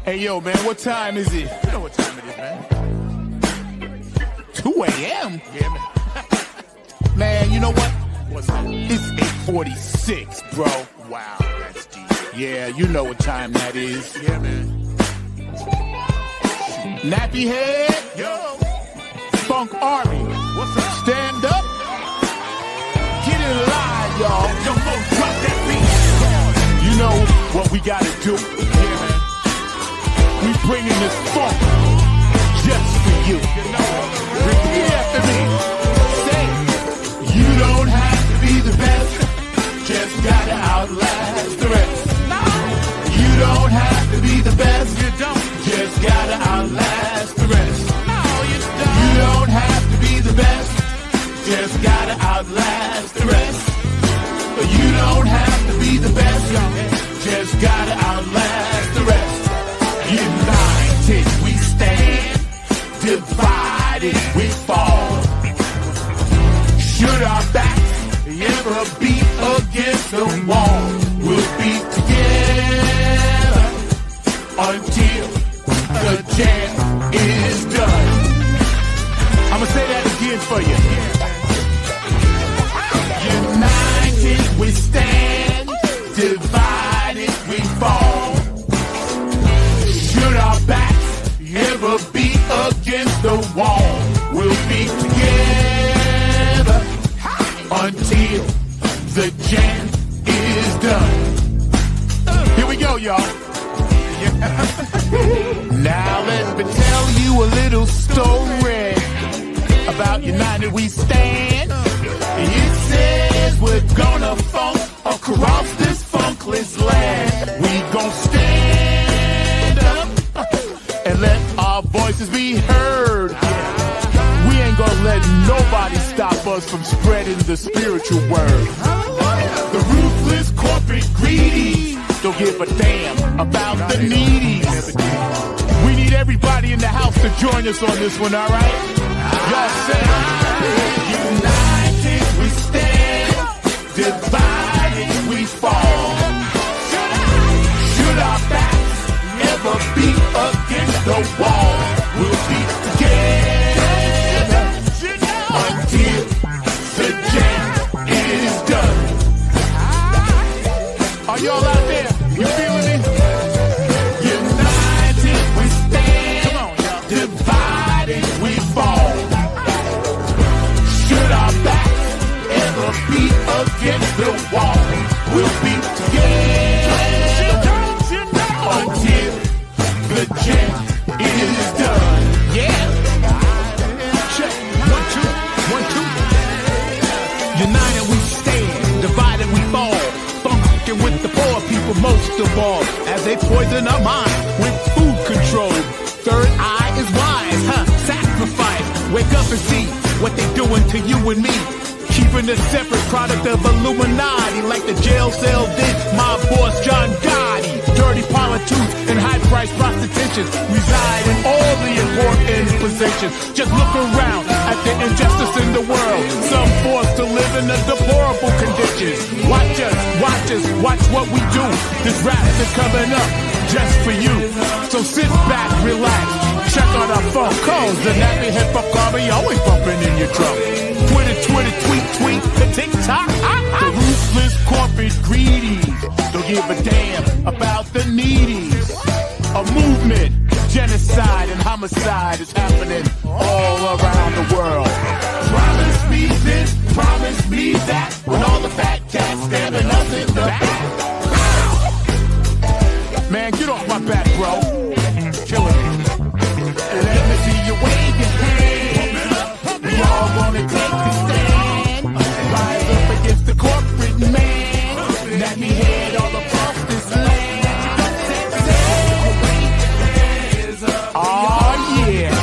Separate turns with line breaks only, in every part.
Hey, yo, man, what time is it?
You know what time it is, man.
2 a.m.?
Yeah, man.
Man, you know what?
What's that?
It's 8:46, bro.
Wow, that's deep.
Yeah, you know what time that is.
Yeah, man.
Nappy head,
Yo,
Funk Army.
what's up?
Stand up. Get it live, y'all.
Yo, Mo, drop that beat.
You know what we gotta do.
Yeah, man.
We bringing this funk just for you.
You know it.
Repeat after me. Say, you don't have to be the best, just gotta outlast the rest.
No,
You don't have to be the best,
you don't.
just gotta outlast the rest.
No, you
You
don't.
don't have to be the best, just gotta outlast the rest. You don't have to be the best, just gotta outlast the rest. United we stand, divided we fall. Should our backs ever be against the wall, we'll be together until the jam is done. I'ma say that again for you. United we stand, divided we fall. Should our backs ever be against the wall, we'll be together until the jam is done. Here we go, y'all. Now let me tell you a little story about United We Stand. It says we're gonna funk across this funkless land. We gon' stand up and let our voices be heard. We ain't gonna let nobody stop us from spreading the spiritual word. The ruthless corporate greedy don't give a damn about the needy. We need everybody in the house to join us on this one, all right? Y'all say, united we stand, divided we fall. Should our backs ever be against the wall, we'll be together until the jam is done. Are y'all out there? You feeling me? United we stand, come on, y'all. Divided we fall. Should our backs ever be against the wall, we'll be together until the jam is done. Yeah. Check. 1, 2, 1, 2. United we stand, divided we fall. Funkin' with the poor people most of all, as they poison our mind with food control. Third eye is wise, sacrifice. Wake up and see what they doing to you and me. Keeping a separate product of Illuminati, like the jail cell did my boss John Gotti. Dirty politics and high-priced prostitution reside in all the important positions. Just look around at the injustice in the world. Some forced to live in a deplorable conditions. Watch us, watch what we do. This rap is coming up just for you. So sit back, relax, check out our phone calls. The nappy hip hop army always bumping in your drum. Twitter, tweet, the TikTok. The ruthless corporate greedies don't give a damn about the needies. A movement, genocide and homicide is happening all around the world. Promise me this, promise me that, when all the fat cats stabbing us in the back. Man, get off my back, bro. Killing me. Let me see you wave your hand. We all wanna take a stand. Rise up against the corporate man. Let me head all across this land. Oh yeah.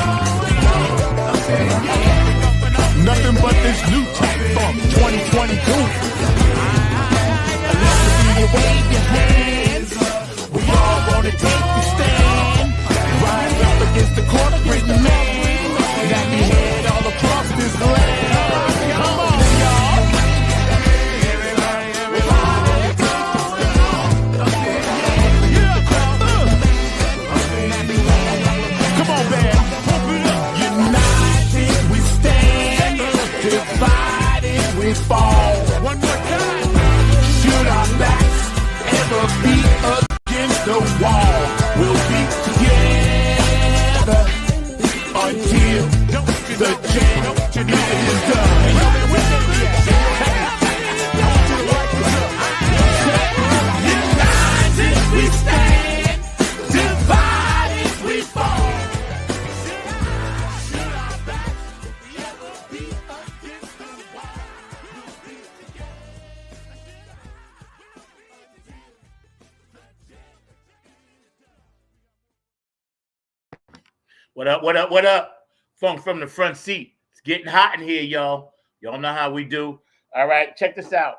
What up? What up? What up? Funk from the front seat. It's getting hot in here, y'all. Y'all know how we do. All right, check this out.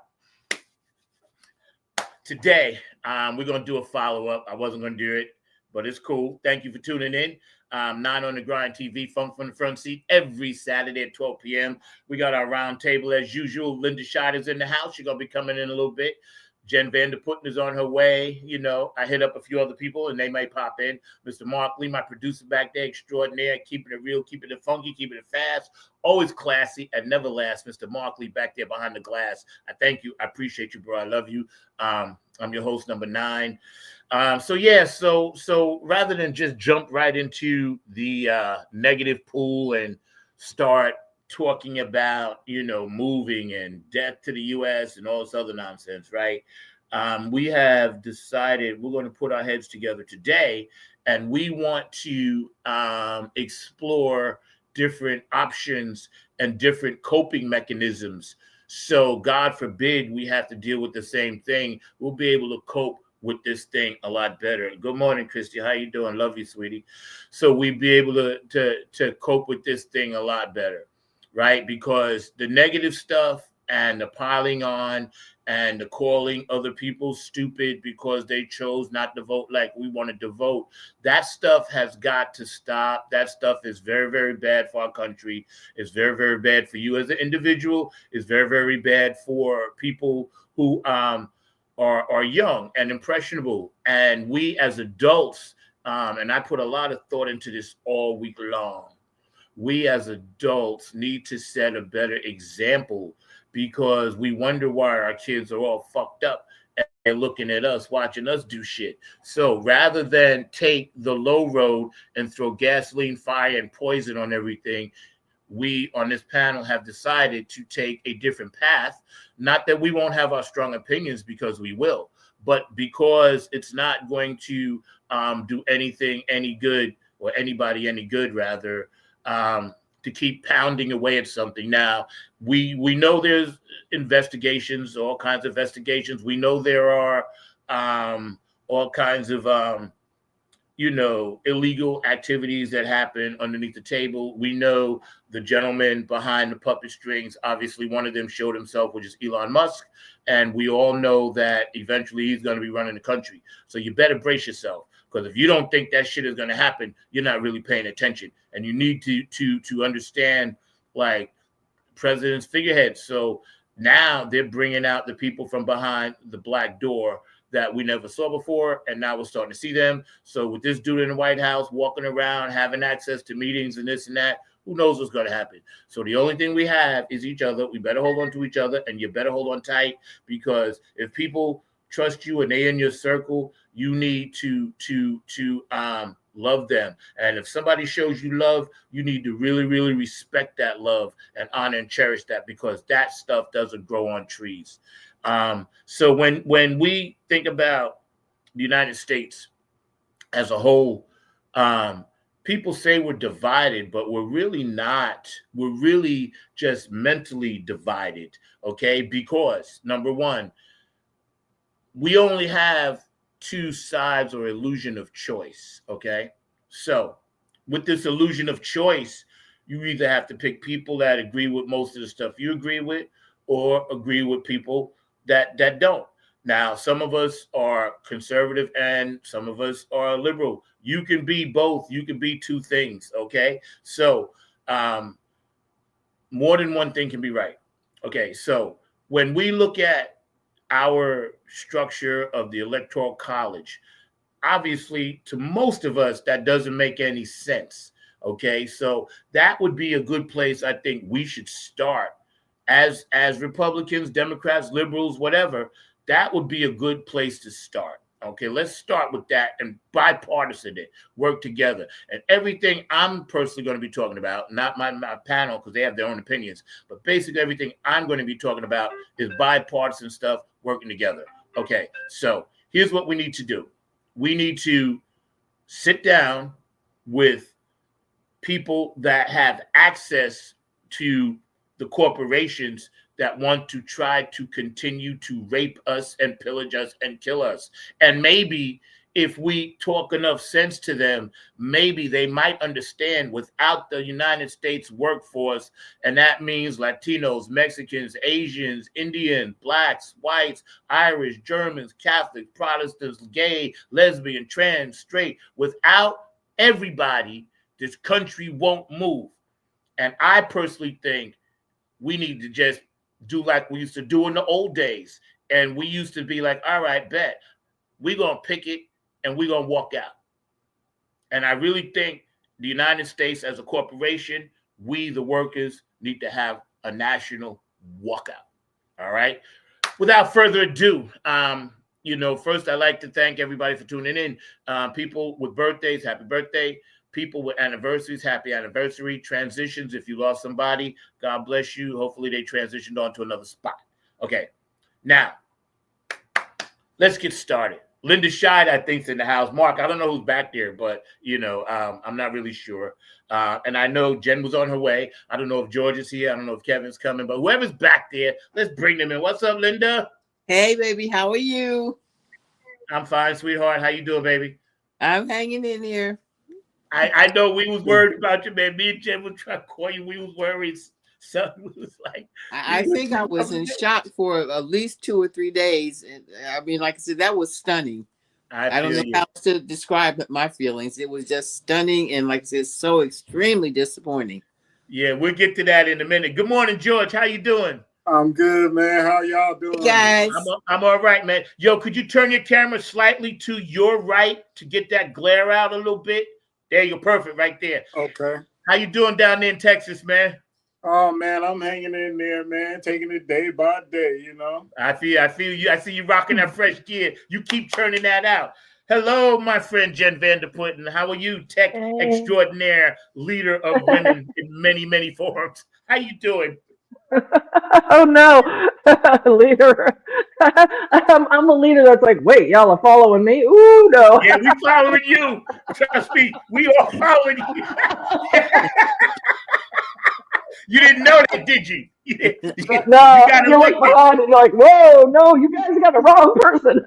Today, we're going to do a follow-up. I wasn't going to do it, but it's cool. Thank you for tuning in. 9 on the Grind TV, Funk from the front seat, every Saturday at 12 p.m. We got our round table as usual. Linda Scheider's in the house. She's going to be coming in a little bit. Jen Vanderputten is on her way. You know, I hit up a few other people and they might pop in. Mr. Mark Lee, my producer back there, extraordinaire, keeping it real, keeping it funky, keeping it fast, always classy and never last. Mr. Mark Lee back there behind the glass. I thank you. I appreciate you, bro. I love you. I'm your host, number 9. So rather than just jump right into the negative pool and start talking about, you know, moving and death to the U.S. and all this other nonsense, right? We have decided we're going to put our heads together today, and we want to explore different options and different coping mechanisms. So God forbid we have to deal with the same thing. We'll be able to cope with this thing a lot better. Good morning, Christy. How you doing? Love you, sweetie. So we'd be able to cope with this thing a lot better. Right? Because the negative stuff and the piling on and the calling other people stupid because they chose not to vote like we wanted to vote, that stuff has got to stop. That stuff is very, very bad for our country. It's very, very bad for you as an individual. It's very, very bad for people who are young and impressionable. And we as adults, and I put a lot of thought into this all week long, we as adults need to set a better example, because we wonder why our kids are all fucked up and they're looking at us, watching us do shit. So rather than take the low road and throw gasoline, fire, and poison on everything, we on this panel have decided to take a different path. Not that we won't have our strong opinions, because we will, but because it's not going to do anything any good, or anybody any good, rather, to keep pounding away at something. Now, we know there's investigations, all kinds of investigations. We know there are all kinds of, illegal activities that happen underneath the table. We know the gentleman behind the puppet strings, obviously one of them showed himself, which is Elon Musk. And we all know that eventually he's going to be running the country. So you better brace yourself. Because if you don't think that shit is going to happen, you're not really paying attention. And you need to understand, like, president's figureheads. So now they're bringing out the people from behind the black door that we never saw before, and now we're starting to see them. So with this dude in the White House walking around, having access to meetings and this and that, who knows what's going to happen? So the only thing we have is each other. We better hold on to each other, and you better hold on tight, because if people trust you and they in your circle, you need to love them. And if somebody shows you love, you need to really, really respect that love and honor and cherish that, because that stuff doesn't grow on trees. So when we think about the United States as a whole, people say we're divided, but we're really not. We're really just mentally divided, okay? Because, number one, we only have 2 sides or illusion of choice, okay? So with this illusion of choice, you either have to pick people that agree with most of the stuff you agree with, or agree with people that don't. Now, some of us are conservative and some of us are liberal. You can be both. You can be 2 things, okay? So more than one thing can be right. Okay, so when we look at our structure of the Electoral College, obviously, to most of us, that doesn't make any sense. Okay, so that would be a good place I think we should start as Republicans, Democrats, liberals, whatever. That would be a good place to start. Okay, let's start with that and bipartisan it, work together. And everything I'm personally going to be talking about, not my panel, because they have their own opinions, but basically everything I'm going to be talking about is bipartisan stuff, working together. Okay, so here's what we need to do. We need to sit down with people that have access to the corporations that want to try to continue to rape us and pillage us and kill us. And maybe if we talk enough sense to them, maybe they might understand without the United States workforce, and that means Latinos, Mexicans, Asians, Indian, blacks, whites, Irish, Germans, Catholics, Protestants, gay, lesbian, trans, straight. Without everybody, this country won't move. And I personally think we need to just do like we used to do in the old days. And we used to be like, all right, bet. We're going to pick it and we're going to walk out. And I really think the United States as a corporation, we, the workers, need to have a national walkout. All right. Without further ado, first I'd like to thank everybody for tuning in. People with birthdays, happy birthday. People with anniversaries, happy anniversary. Transitions, if you lost somebody, God bless you. Hopefully they transitioned on to another spot. Okay. Now, let's get started. Linda Scheid, I think, is in the house. Mark, I don't know who's back there, but, I'm not really sure. And I know Jen was on her way. I don't know if George is here. I don't know if Kevin's coming, but whoever's back there, let's bring them in. What's up, Linda?
Hey, baby. How are you?
I'm fine, sweetheart. How you doing, baby?
I'm hanging in here.
I know we was worried about you, man. Me and Jen was trying to call you. We was worried. So it was like,
I think I was in shock for at least 2 or 3 days. And I mean, like I said, that was stunning. I don't know how else to describe my feelings. It was just stunning and, like I said, so extremely disappointing.
Yeah, we'll get to that in a minute. Good morning, George. How you doing?
I'm good, man. How y'all doing?
Hey, guys.
I'm all right, man. Yo, could you turn your camera slightly to your right to get that glare out a little bit? There, you're perfect right there.
Okay.
How you doing down there in Texas, man?
Oh, man, I'm hanging in there, man. Taking it day by day,
I feel you. I see you rocking that fresh gear. You keep turning that out. Hello, my friend Jen Vanderputten. How are you, tech extraordinaire, leader of women in many, many forms? How you doing?
Oh no, leader. I'm a leader that's like, wait, y'all are following me? Ooh, no.
Yeah, we following you. Trust me, we are following you. You didn't know that, did you?
No, you look behind and you're like, whoa, no, you guys got the wrong person.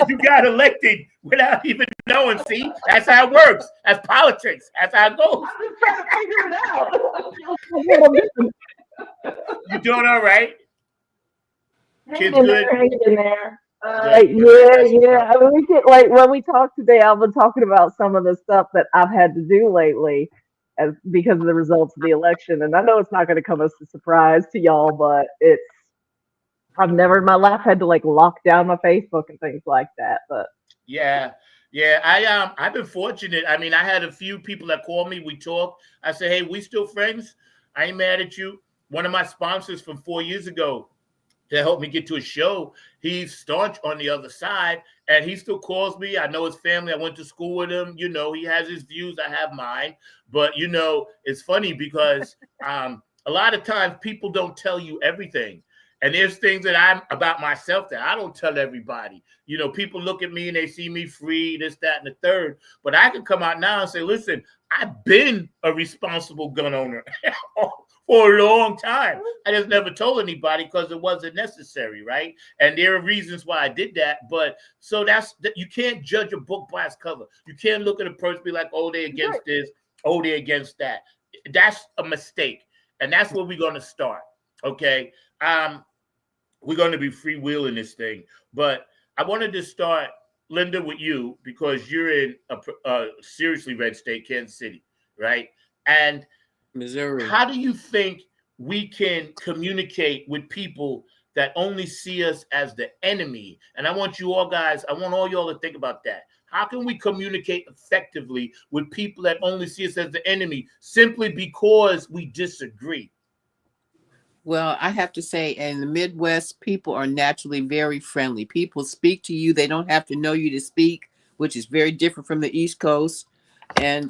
You got elected without even knowing. See, that's how it works. That's politics. That's how it goes.
I'm just trying to figure it out.
You doing all right? Kids
Hanging
good?
Hanging in there.
Yeah.
I mean, we get like when we talk today, I've been talking about some of the stuff that I've had to do lately because of the results of the election. And I know it's not going to come as a surprise to y'all, but I've never in my life had to like lock down my Facebook and things like that. But
yeah. I've been fortunate. I mean, I had a few people that called me. We talked. I said, hey, we still friends. I ain't mad at you. One of my sponsors from 4 years ago to help me get to a show, he's staunch on the other side, and he still calls me. I know his family. I went to school with him. He has his views. I have mine. But, it's funny because a lot of times people don't tell you everything. And there's things that I'm about myself that I don't tell everybody. People look at me and they see me free, this, that, and the third. But I can come out now and say, listen, I've been a responsible gun owner for a long time. I just never told anybody because it wasn't necessary, right? And there are reasons why I did that. But so you can't judge a book by its cover. You can't look at a person and be like, oh, they're against this, oh, they're against that. That's a mistake. And that's where we're going to start, okay? We're going to be freewheeling this thing. But I wanted to start, Linda, with you because you're in a seriously red state, Kansas City, right? And
Missouri.
How do you think we can communicate with people that only see us as the enemy? And I want all y'all to think about that. How can we communicate effectively with people that only see us as the enemy simply because we disagree?
Well, I have to say, in the Midwest, people are naturally very friendly. People speak to you. They don't have to know you to speak, which is very different from the East Coast. And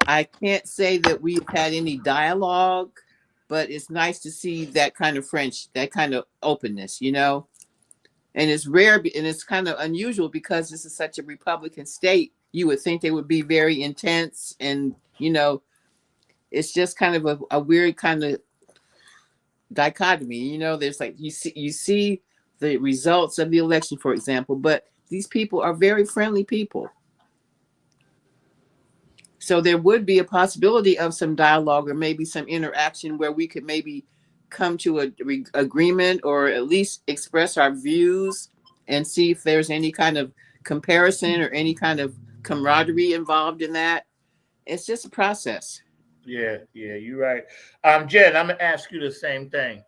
I can't say that we've had any dialogue, but it's nice to see that kind of that kind of openness, And it's rare and it's kind of unusual because this is such a Republican state. You would think they would be very intense and, it's just kind of a weird kind of dichotomy. There's like you see the results of the election, for example, but these people are very friendly people. So there would be a possibility of some dialogue or maybe some interaction where we could maybe come to a agreement or at least express our views and see if there's any kind of comparison or any kind of camaraderie involved in that. It's just a process.
Yeah, you're right. Jen, I'm gonna ask you the same thing.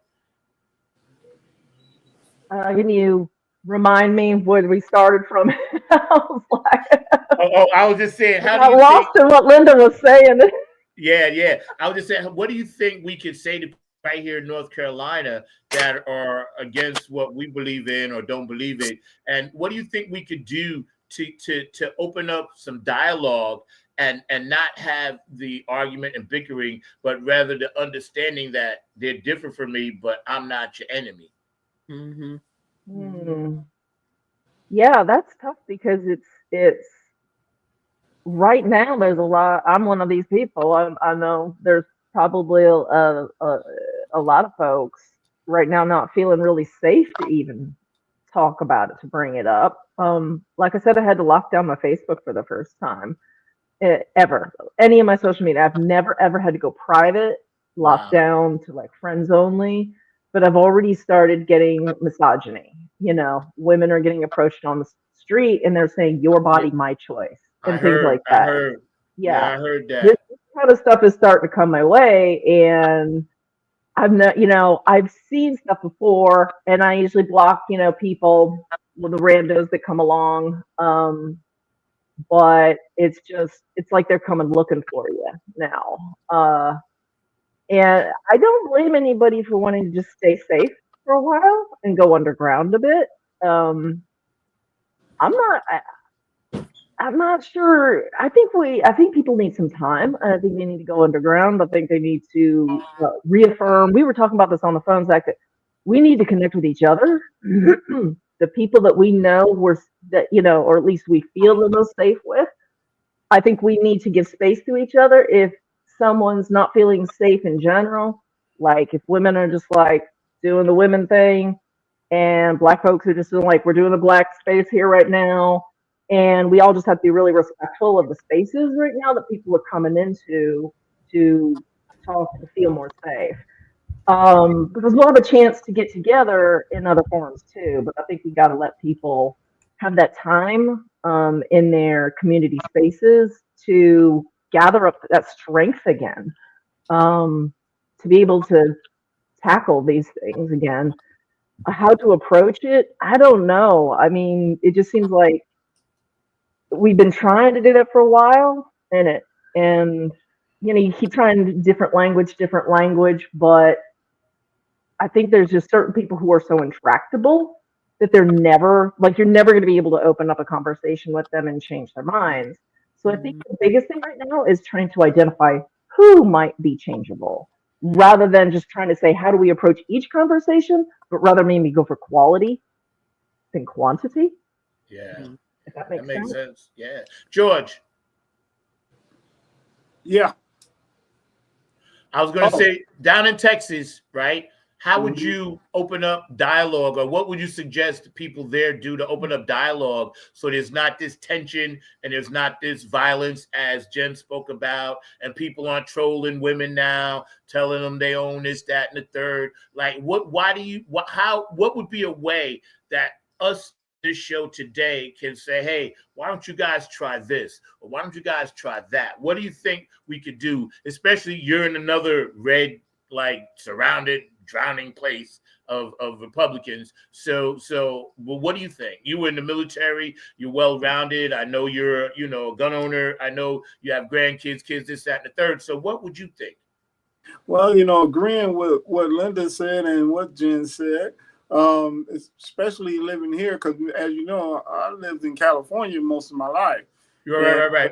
Can you remind me where we started from? I was like,
I was just saying, how
I
do you
lost
think?
in what Linda was saying.
Yeah. I was just saying, what do you think we could say to right here in North Carolina that are against what we believe in or don't believe in? And what do you think we could do to open up some dialogue and not have the argument and bickering, but rather the understanding that they're different from me, but I'm not your enemy?
Mm-hmm.
Yeah, that's tough because it's right now. There's a lot. I'm one of these people. I know there's probably a lot of folks right now not feeling really safe to even talk about it, to bring it up. Like I said, I had to lock down my Facebook for the first time ever. Any of my social media, I've never ever had to go private, locked down to like friends only. But I've already started getting misogyny. You know, women are getting approached on the street and they're saying, "Your body, my choice," and things like that.
I heard that.
This kind of stuff is starting to come my way, and I'm not, I've seen stuff before, and I usually block, people, the randos that come along. But it's like they're coming looking for you now. And I don't blame anybody for wanting to just stay safe for a while and go underground a bit. I'm not sure. I think people need some time. I think they need to go underground. I think they need to reaffirm. We were talking about this on the phone, Zach, that we need to connect with each other. The people that we know or at least we feel the most safe with. I think we need to give space to each other. If someone's not feeling safe in general, like if women are just like doing the women thing and Black folks are just doing like, we're doing the Black space here right now. And we all just have to be really respectful of the spaces right now that people are coming into to talk, to feel more safe. Because we'll have a chance to get together in other forums too. But I think we got to let people have that time in their community spaces to gather up that strength again, to be able to tackle these things again. How to approach it, I don't know. I mean, it just seems like we've been trying to do that for a while, and you keep trying different language, but I think there's just certain people who are so intractable that you're never going to be able to open up a conversation with them and change their minds. So I think the biggest thing right now is trying to identify who might be changeable, rather than just trying to say, how do we approach each conversation, but rather maybe go for quality than quantity.
Yeah.
If that makes
sense. Yeah. George.
Yeah.
I was going to say, down in Texas, right? How would you open up dialogue, or what would you suggest people there do to open up dialogue so there's not this tension and there's not this violence as Jen spoke about, and people aren't trolling women now, telling them they own this, that, and the third? Like, what would be a way that us, this show today, can say, hey, why don't you guys try this? Or why don't you guys try that? What do you think we could do? Especially you're in another red, like surrounded, drowning place of Republicans. So well, what do you think? You were in the military, you're well-rounded. I know you're, a gun owner. I know you have grandkids, kids, this, that, and the third. So what would you think?
Well, agreeing with what Linda said and what Jen said, especially living here, because as you know, I lived in California most of my life.
Right.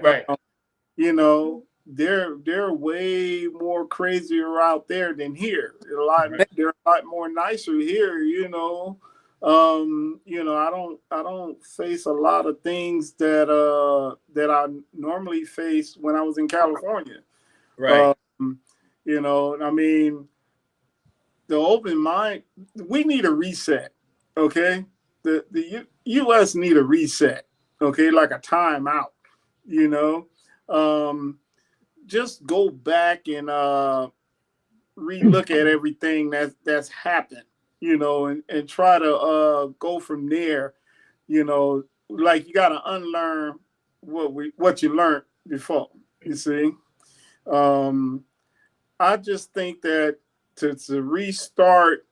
They're way more crazier out there than here. They're a lot more nicer here. I don't face a lot of things that I normally face when I was in California.
Right.
I mean, the open mind, we need a reset. Okay. U.S. need a reset, okay, like a timeout, you know. Just go back and relook at everything that's happened, you know, and try to go from there, you know. Like you got to unlearn what you learned before. You see, I just think that to restart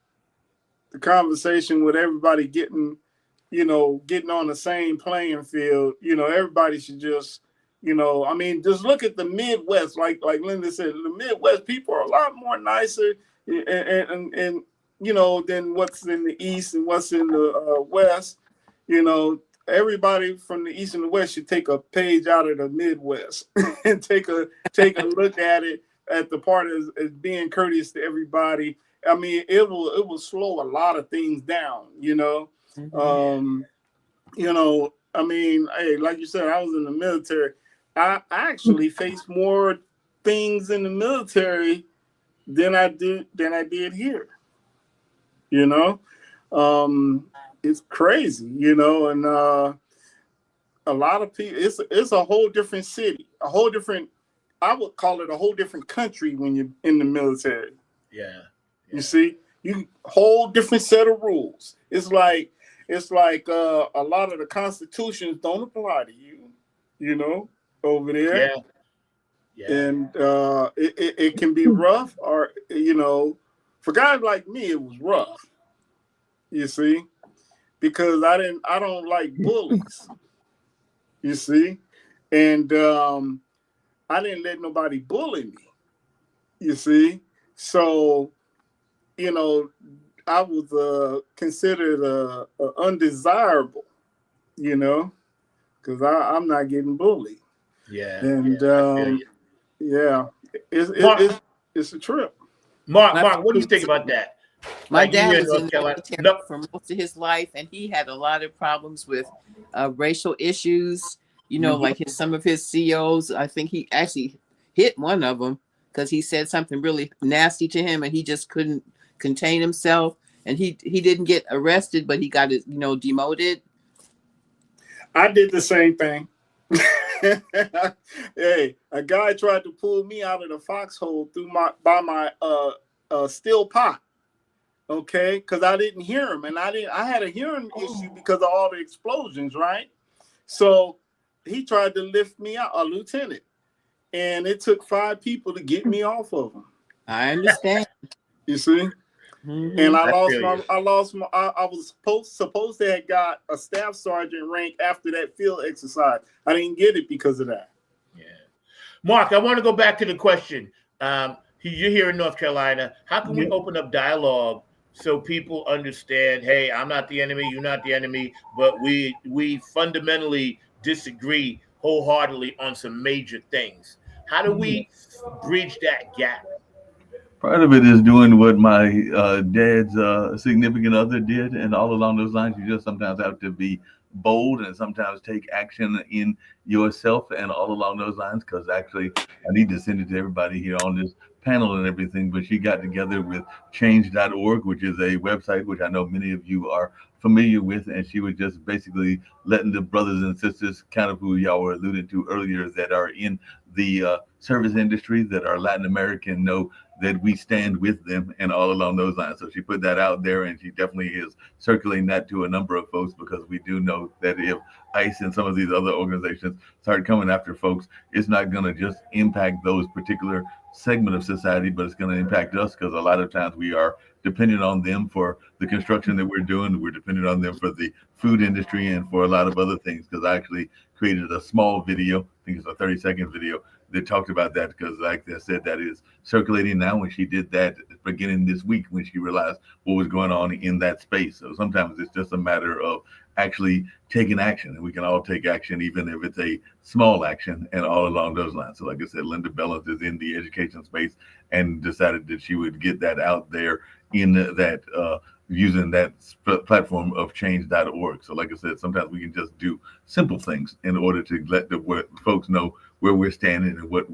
the conversation with everybody getting on the same playing field, you know, everybody should just, you know, I mean, just look at the Midwest. Like Linda said, the Midwest people are a lot more nicer and you know, than what's in the East and what's in the West. You know, everybody from the East and the West should take a page out of the Midwest and take a look at it, at the part as being courteous to everybody. I mean, it will slow a lot of things down, you know.
Mm-hmm.
You know, I mean, hey, like you said, I was in the military. I actually faced more things in the military than I did here. You know, it's crazy, you know, and a lot of people. It's a whole different city, a whole different. I would call it a whole different country when you're in the military.
Yeah.
You see, you whole different set of rules. It's like a lot of the constitutions don't apply to you, you know, over there.
Yeah.
And it can be rough, or you know, for guys like me, it was rough. You see, because I don't like bullies. You see, and I didn't let nobody bully me. You see, so you know, I was considered undesirable, you know, because I'm not getting bullied.
Yeah.
And
yeah,
it's a trip.
Mark, what do you think about that?
My
Like, you
dad
here in
was
North
in the
Carolina?
military
No.
for most of his life, and he had a lot of problems with racial issues. You know, like some of his COs, I think he actually hit one of them because he said something really nasty to him, and he just couldn't contain himself. And he didn't get arrested, but he got, you know, demoted.
I did the same thing. Hey, a guy tried to pull me out of the foxhole by my steel pot. Okay, because I didn't hear him, and I had a hearing issue because of all the explosions, right? So he tried to lift me out, a lieutenant, and it took 5 people to get me off of him.
I understand.
You see, and I was supposed to have got a staff sergeant rank after that field exercise. I didn't get it because of that.
Yeah, Mark, I want to go back to the question. You're here in North Carolina. How can we open up dialogue so people understand, hey, I'm not the enemy, you're not the enemy, but we fundamentally disagree wholeheartedly on some major things? How do we bridge that gap?
Part of it is doing what my dad's significant other did, and all along those lines, you just sometimes have to be bold and sometimes take action in yourself, and all along those lines. Because actually, I need to send it to everybody here on this panel and everything, but she got together with change.org, which is a website which I know many of you are familiar with, and she was just basically letting the brothers and sisters, kind of who y'all were alluding to earlier, that are in the service industry, that are Latin American, know that we stand with them, and all along those lines. So she put that out there, and she definitely is circulating that to a number of folks, because we do know that if ICE and some of these other organizations start coming after folks, it's not going to just impact those particular segment of society, but it's going to impact us, because a lot of times we are dependent on them for the construction that we're doing. We're dependent on them for the food industry and for a lot of other things, because I actually created a small video, I think it's a 30-second video, that talked about that, because like I said, that is circulating now. When she did that beginning this week, when she realized what was going on in that space. So sometimes it's just a matter of actually taking action, and we can all take action, even if it's a small action, and all along those lines. So like I said, Linda Bellens is in the education space and decided that she would get that out there in that using that platform of change.org. So like I said, sometimes we can just do simple things in order to let the folks know where we're standing and what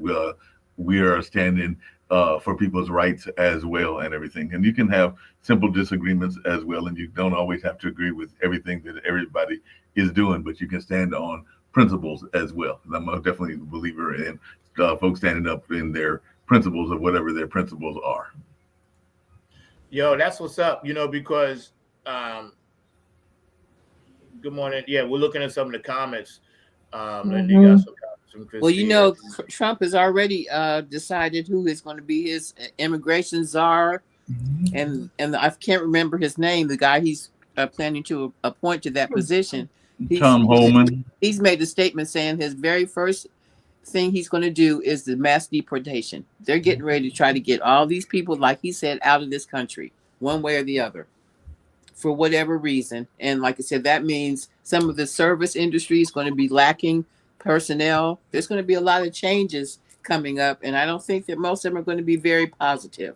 we are standing for people's rights as well and everything. And you can have simple disagreements as well, and you don't always have to agree with everything that everybody is doing, but you can stand on principles as well. And I'm definitely a believer in folks standing up in their principles of whatever their principles are.
Yo, that's what's up, because good morning. Yeah, we're looking at some of the comments. And you got some comments from Christine.
Well, Trump has already decided who is going to be his immigration czar, and I can't remember his name. The guy he's planning to appoint to that position,
Tom Homan.
He's made a statement saying his very first thing he's going to do is the mass deportation. They're getting ready to try to get all these people, like he said, out of this country, one way or the other, for whatever reason. And like I said, that means some of the service industry is going to be lacking personnel. There's going to be a lot of changes coming up, and I don't think that most of them are going to be very positive.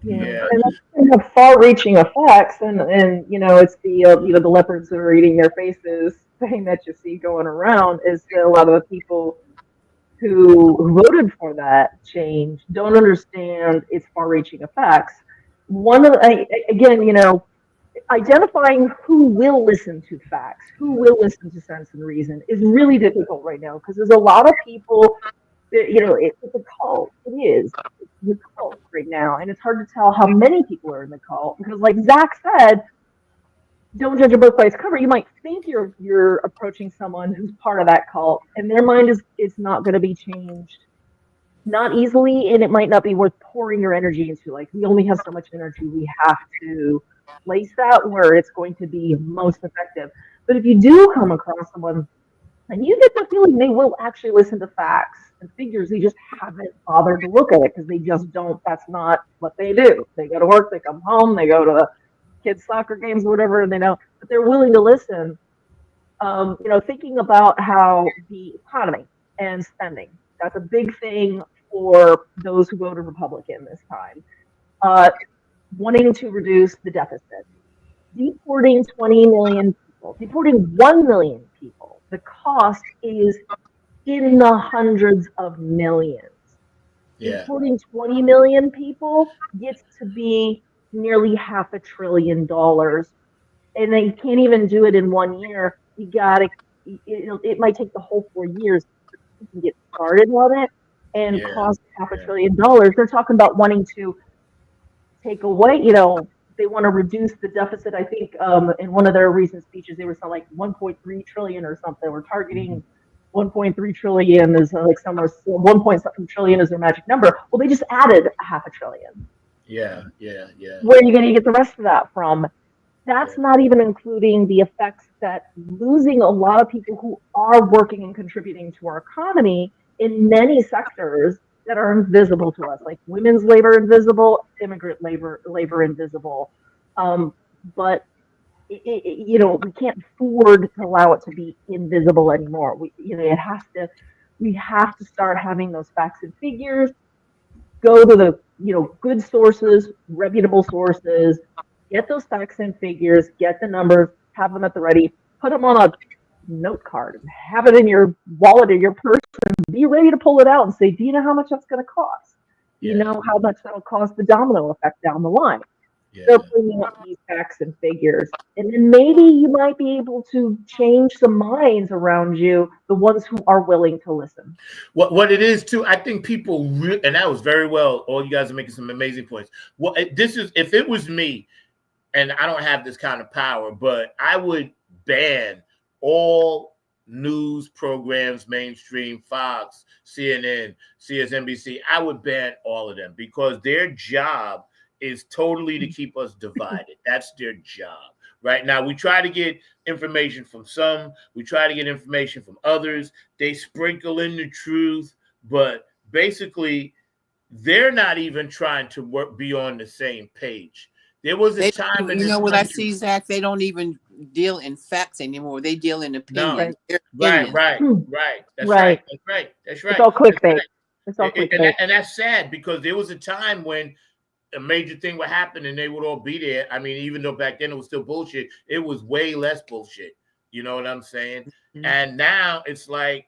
Yeah.
And that's going to have far-reaching effects, and it's the the leopards that are eating their faces thing that you see going around is that a lot of the people who voted for that change don't understand its far-reaching effects. Identifying who will listen to facts, who will listen to sense and reason is really difficult right now because there's a lot of people that, it's a cult. It is. It's a cult right now. And it's hard to tell how many people are in the cult because, like Zach said, don't judge a book by its cover. You might think you're approaching someone who's part of that cult, and their mind is not going to be changed, not easily, and it might not be worth pouring your energy into. Like, we only have so much energy. We have to place that where it's going to be most effective. But if you do come across someone and you get the feeling they will actually listen to facts and figures, they just haven't bothered to look at it because they just don't. That's not what they do. They go to work, they come home, they go to the kids' soccer games or whatever, and but they're willing to listen. Thinking about how the economy and spending, that's a big thing for those who voted Republican this time. Wanting to reduce the deficit, deporting 20 million people, deporting 1 million people. The cost is in the hundreds of millions.
Yeah.
Deporting 20 million people gets to be nearly $500 billion, and they can't even do it in 1 year. You gotta. It might take the whole 4 years to get started on it, and cost $500 billion. They're talking about wanting to take away. They want to reduce the deficit. I think in one of their recent speeches, they were saying like 1.3 trillion or something. We're targeting 1.3 trillion is like somewhere 1.7 trillion is their magic number. Well, they just added $500 billion.
Yeah.
Where are you going to get the rest of that from? That's not even including the effects that losing a lot of people who are working and contributing to our economy in many sectors that are invisible to us, like women's labor invisible, immigrant labor invisible. But we can't afford to allow it to be invisible anymore. We have to start having those facts and figures. Go to the good sources, reputable sources. Get those facts and figures. Get the numbers. Have them at the ready. Put them on a note card and have it in your wallet or your purse. And be ready to pull it out and say, "Do you know how much that's going to cost? Do you know how much that'll cost the domino effect down the line?" They're bringing up these facts and figures, and then maybe you might be able to change some minds around you, the ones who are willing to listen.
What it is too, I think people and that was very well. All you guys are making some amazing points. If it was me, and I don't have this kind of power, but I would ban all news programs, mainstream, Fox, CNN, CSNBC. I would ban all of them because their job is totally to keep us divided. That's their job. Right now, we try to get information from some, we try to get information from others. They sprinkle in the truth, but basically, they're not even trying to be on the same page. There was a time in
what I see, Zach, they don't even deal in facts anymore. They deal in opinions.
No. Right. That's right.
It's all clickbait. It's all clickbait.
And that's sad because there was a time when a major thing would happen and they would all be there. I mean, even though back then it was still bullshit, it was way less bullshit. You know what I'm saying? Mm-hmm. And now it's like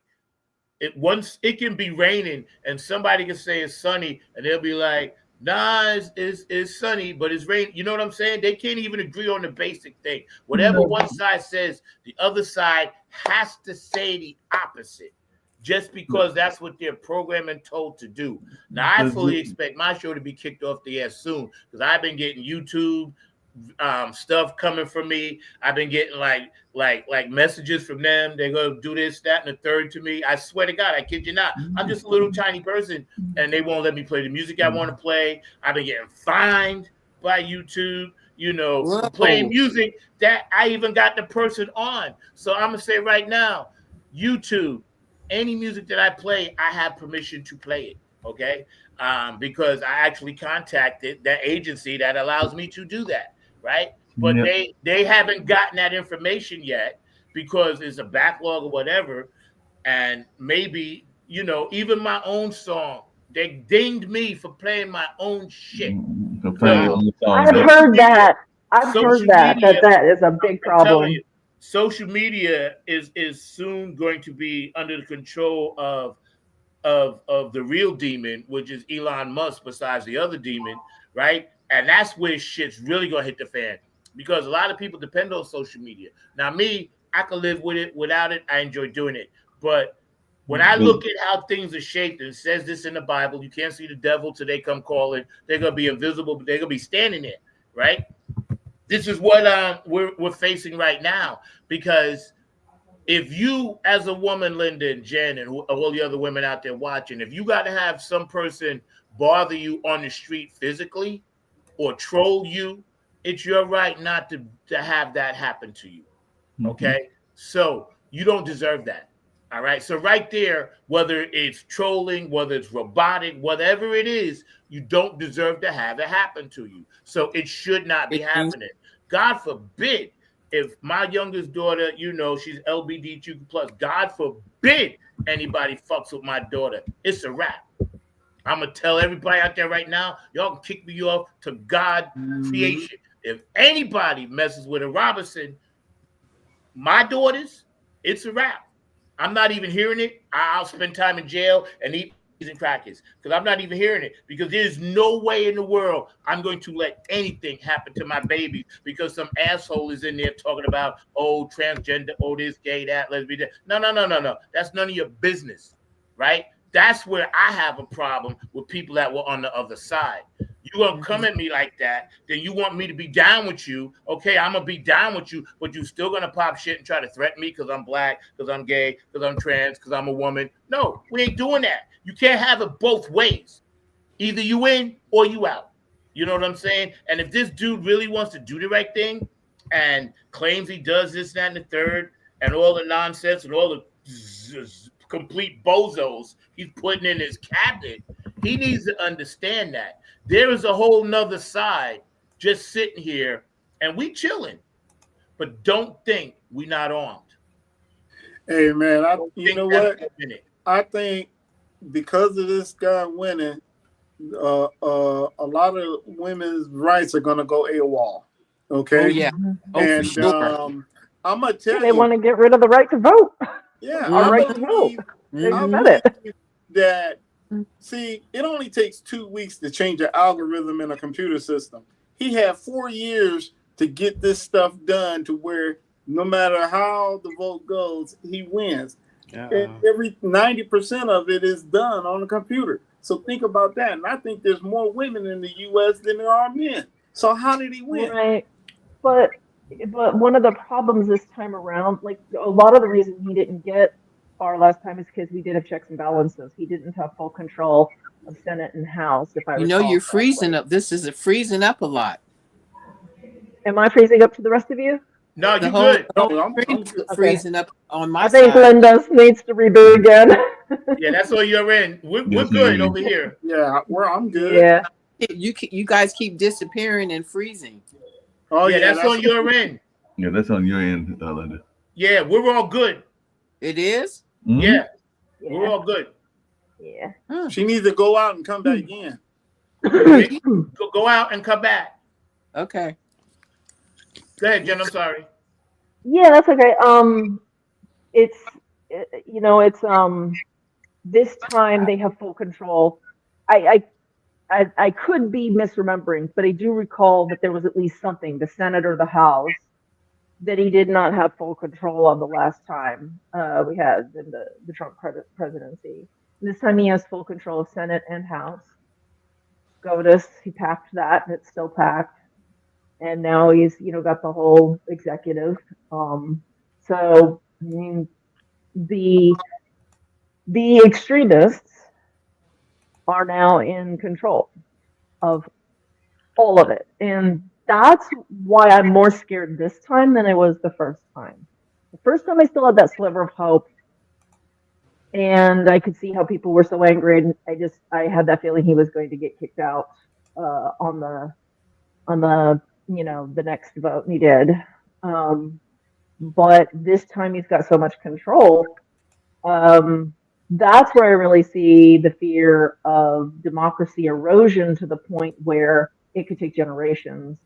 once it can be raining and somebody can say it's sunny and they'll be like, nah, it's sunny, but it's rain. You know what I'm saying? They can't even agree on the basic thing. Whatever one side says, the other side has to say the opposite, just because that's what they're programmed and told to do. Now, I fully expect my show to be kicked off the air soon, because I've been getting YouTube stuff coming from me. I've been getting like messages from them. They're gonna do this, that, and the third to me. I swear to God, I kid you not. I'm just a little tiny person, and they won't let me play the music I want to play. I've been getting fined by YouTube, for playing music that I even got the person on. So I'm gonna say right now, YouTube, any music that I play, I have permission to play it. Okay, because I actually contacted that agency that allows me to do that. Right, but they haven't gotten that information yet because it's a backlog or whatever. And maybe, even my own song, they dinged me for playing my own shit.
I've heard that. That is a big problem.
Social media is soon going to be under the control of the real demon, which is Elon Musk, besides the other demon, right? And that's where shit's really gonna hit the fan, because a lot of people depend on social media. Now, me, I can live with it, without it. I enjoy doing it. But when I look at how things are shaped, and it says this in the Bible, you can't see the devil till they come calling. They're gonna be invisible, but they're gonna be standing there, right? This is what we're facing right now, because if you, as a woman, Linda and Jen, and all the other women out there watching, if you got to have some person bother you on the street physically or troll you, it's your right not to have that happen to you. Okay? So you don't deserve that. All right? So right there, whether it's trolling, whether it's robotic, whatever it is, you don't deserve to have it happen to you. So it should not be happening. God forbid, if my youngest daughter, she's LGBTQ plus, God forbid anybody fucks with my daughter. It's a wrap. I'm going to tell everybody out there right now, y'all can kick me off to God creation. If anybody messes with a Robinson, my daughters, it's a wrap. I'm not even hearing it. I'll spend time in jail and eat and crackers, because I'm not even hearing it, because there's no way in the world I'm going to let anything happen to my baby because some asshole is in there talking about, oh, transgender, oh, this, gay, that, lesbian, that. No. That's none of your business, right? That's where I have a problem with people that were on the other side. You gonna come at me like that, then you want me to be down with you. Okay, I'm gonna be down with you, but you still gonna pop shit and try to threaten me because I'm black, because I'm gay, because I'm trans, because I'm a woman. No, we ain't doing that. You can't have it both ways. Either you in or you out. You know what I'm saying? And if this dude really wants to do the right thing and claims he does this, that, and the third, and all the nonsense and all the complete bozos he's putting in his cabinet, he needs to understand that there is a whole nother side just sitting here and we chilling. But don't think we not armed.
Hey, man, you know what? I think because of this guy winning, a lot of women's rights are going to go AWOL. Okay?
Oh, yeah. Oh,
and
for sure.
I'm going to tell you.
They want to get rid of the right to vote.
Yeah.
Our right to vote. They said it.
That, see, it only takes 2 weeks to change an algorithm in a computer system. He had 4 years to get this stuff done to where no matter how the vote goes, he wins. And every 90% of it is done on the computer. So think about that. And I think there's more women in the U.S. than there are men. So how did he win?
Right. But one of the problems this time around, like a lot of the reason he didn't get far last time is because we did have checks and balances. He didn't have full control of Senate and House. If I recall
you're freezing up. This is freezing up a lot.
Am I freezing up to the rest of you?
No, you're good.
No, I'm
freezing up on my
I think
side.
Linda needs to reboot again.
Yeah, that's all you're in. We're good over here.
Yeah, I'm good.
Yeah.
You guys keep disappearing and freezing.
Oh yeah,
that's on your end.
Yeah, that's on your end, Linda.
Yeah, we're all good.
It is?
Mm-hmm.
Yeah, we're all good.
Yeah.
She needs to go out and come back in.
Go out and come back.
Okay.
Go ahead, Jen. I'm sorry.
Yeah, that's okay. It's This time they have full control. I could be misremembering, but I do recall that there was at least something, the Senate or the House, that he did not have full control on the last time we had in the Trump presidency. This time he has full control of Senate and House. SCOTUS, he packed that, and it's still packed. And now he's, got the whole executive. So, I mean, the extremists are now in control of all of it. And that's why I'm more scared this time than I was the first time. The first time I still had that sliver of hope. And I could see how people were so angry. And I had that feeling he was going to get kicked out on the the next vote, and he did. But this time he's got so much control. That's where I really see the fear of democracy erosion to the point where it could take generations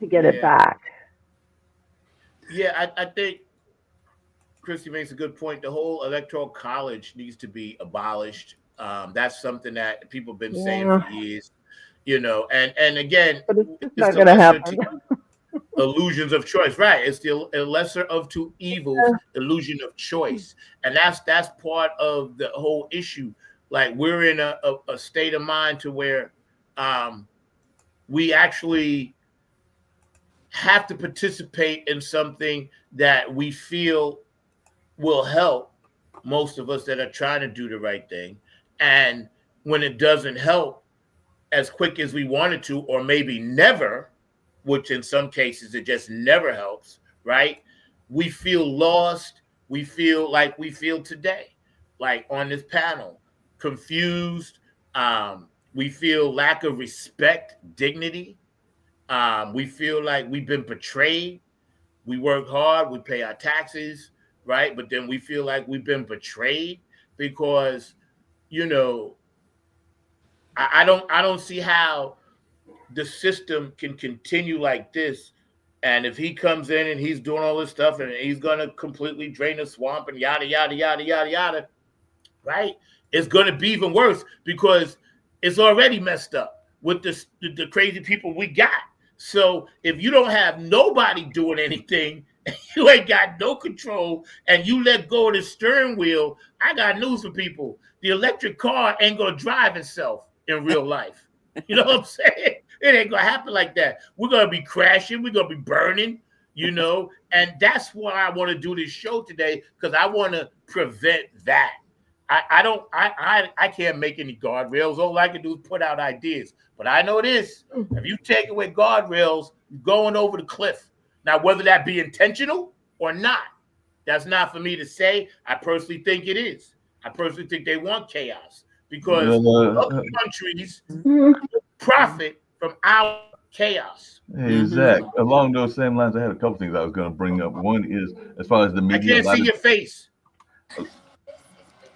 to get it back.
Yeah, I think Christy makes a good point. The whole electoral college needs to be abolished. That's something that people have been saying for years, and again,
but it's not going to happen.
Illusions of choice, right? It's the lesser of two evils, illusion of choice, and that's part of the whole issue. Like, we're in a state of mind to where we actually have to participate in something that we feel will help most of us that are trying to do the right thing. And when it doesn't help as quick as we wanted to, or maybe never, which in some cases it just never helps, right? We feel lost. We feel like we feel today, like on this panel, confused. We feel lack of respect, dignity. We feel like we've been betrayed. We work hard, we pay our taxes, right? But then we feel like we've been betrayed because, I don't see how the system can continue like this. And if he comes in and he's doing all this stuff and he's going to completely drain the swamp and yada, yada, yada, yada, yada, right? It's going to be even worse because it's already messed up with the crazy people we got. So if you don't have nobody doing anything, you ain't got no control, and you let go of the steering wheel, I got news for people. The electric car ain't going to drive itself in real life. You know what I'm saying? It ain't going to happen like that. We're going to be crashing. We're going to be burning, and that's why I want to do this show today, because I want to prevent that. I can't make any guardrails. All I can do is put out ideas. But I know this: if you take away guardrails, you're going over the cliff. Now, whether that be intentional or not, that's not for me to say. I personally think it is. I personally think they want chaos because other countries profit from our chaos.
Hey, Zach, along those same lines, I had a couple things I was going to bring up. One is, as far as the media,
I can't see your face.
A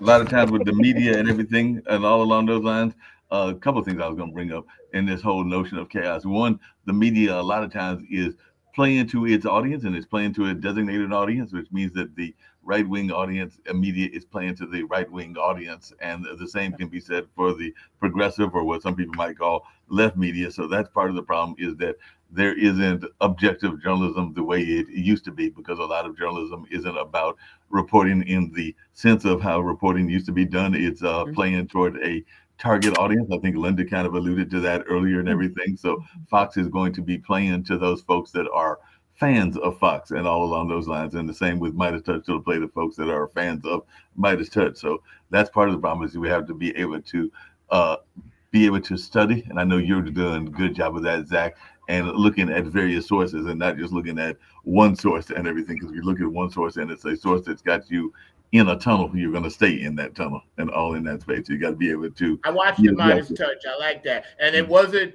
lot of times with the media and everything, and all along those lines, a couple of things I was going to bring up in this whole notion of chaos. One, the media a lot of times is playing to its audience, and it's playing to a designated audience, which means that the right-wing audience media is playing to the right-wing audience. And the same can be said for the progressive, or what some people might call left media. So that's part of the problem, is that there isn't objective journalism the way it used to be, because a lot of journalism isn't about reporting in the sense of how reporting used to be done. It's playing toward a target audience. I think Linda kind of alluded to that earlier and everything. So Fox is going to be playing to those folks that are fans of Fox and all along those lines. And the same with Midas Touch, to play the folks that are fans of Midas Touch. So that's part of the problem, is we have to be able to study. And I know you're doing a good job of that, Zach, and looking at various sources and not just looking at one source and everything. Because if you look at one source and it's a source that's got you in a tunnel, you're going to stay in that tunnel and all in that space. You got to be able to.
I watched the Midas Touch. I like that. And it wasn't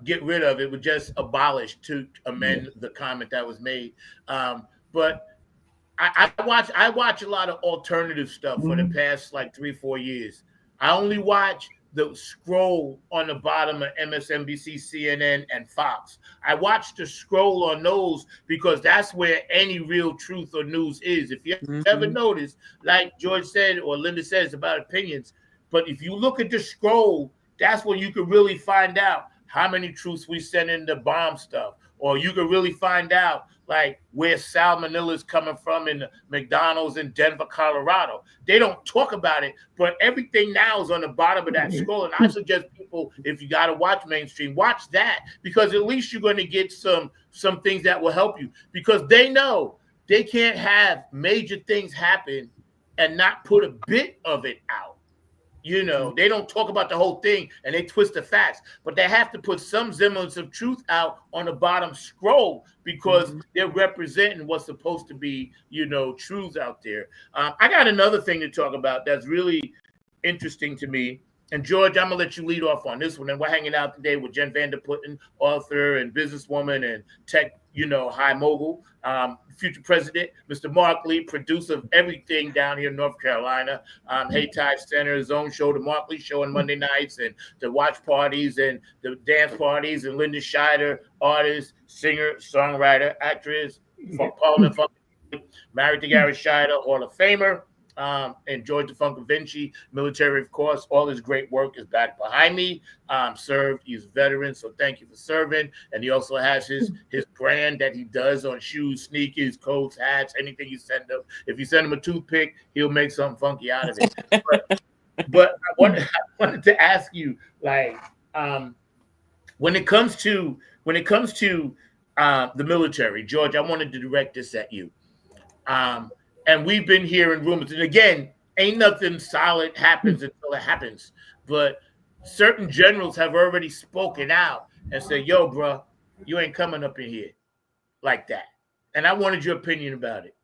get rid of, it was just abolished to amend the comment that was made. But I watch a lot of alternative stuff for the past like 3-4 years. I only watch the scroll on the bottom of MSNBC, CNN, and Fox. I watch the scroll on those because that's where any real truth or news is. If you ever
Mhm.
notice, like George said or Linda said, it's about opinions. But if you look at the scroll, that's when you can really find out how many truths we send in the bomb stuff. Or you can really find out like where salmonella is coming from in the McDonald's in Denver, Colorado. They don't talk about it, but everything now is on the bottom of that scroll. And I suggest people, if you got to watch mainstream, watch that, because at least you're going to get some things that will help you, because they know they can't have major things happen and not put a bit of it out. You know, they don't talk about the whole thing and they twist the facts, but they have to put some semblance of truth out on the bottom scroll because they're representing what's supposed to be, you know, truths out there. I got another thing to talk about that's really interesting to me. And George, I'm gonna let you lead off on this one. And we're hanging out today with Jen Vander Putten, author and businesswoman and tech, you know, high mogul, future president, Mr. Mark Lee, producer of everything down here in North Carolina. Haytide Center, his own show, the Mark Lee Show on Monday nights, and the watch parties and the dance parties, and Linda Scheider, artist, singer, songwriter, actress, Parliament, married to Gary Scheider, Hall of Famer. And George DeFunco Vinci, military, of course. All his great work is back behind me. Served, he's a veteran, so thank you for serving. And he also has his brand that he does on shoes, sneakers, coats, hats, anything you send him. If you send him a toothpick, he'll make something funky out of it. but I wanted to ask you, like, when it comes to the military, George, I wanted to direct this at you. And we've been hearing rumors. And again, ain't nothing solid happens until it happens. But certain generals have already spoken out and said, yo, bro, you ain't coming up in here like that. And I wanted your opinion about it.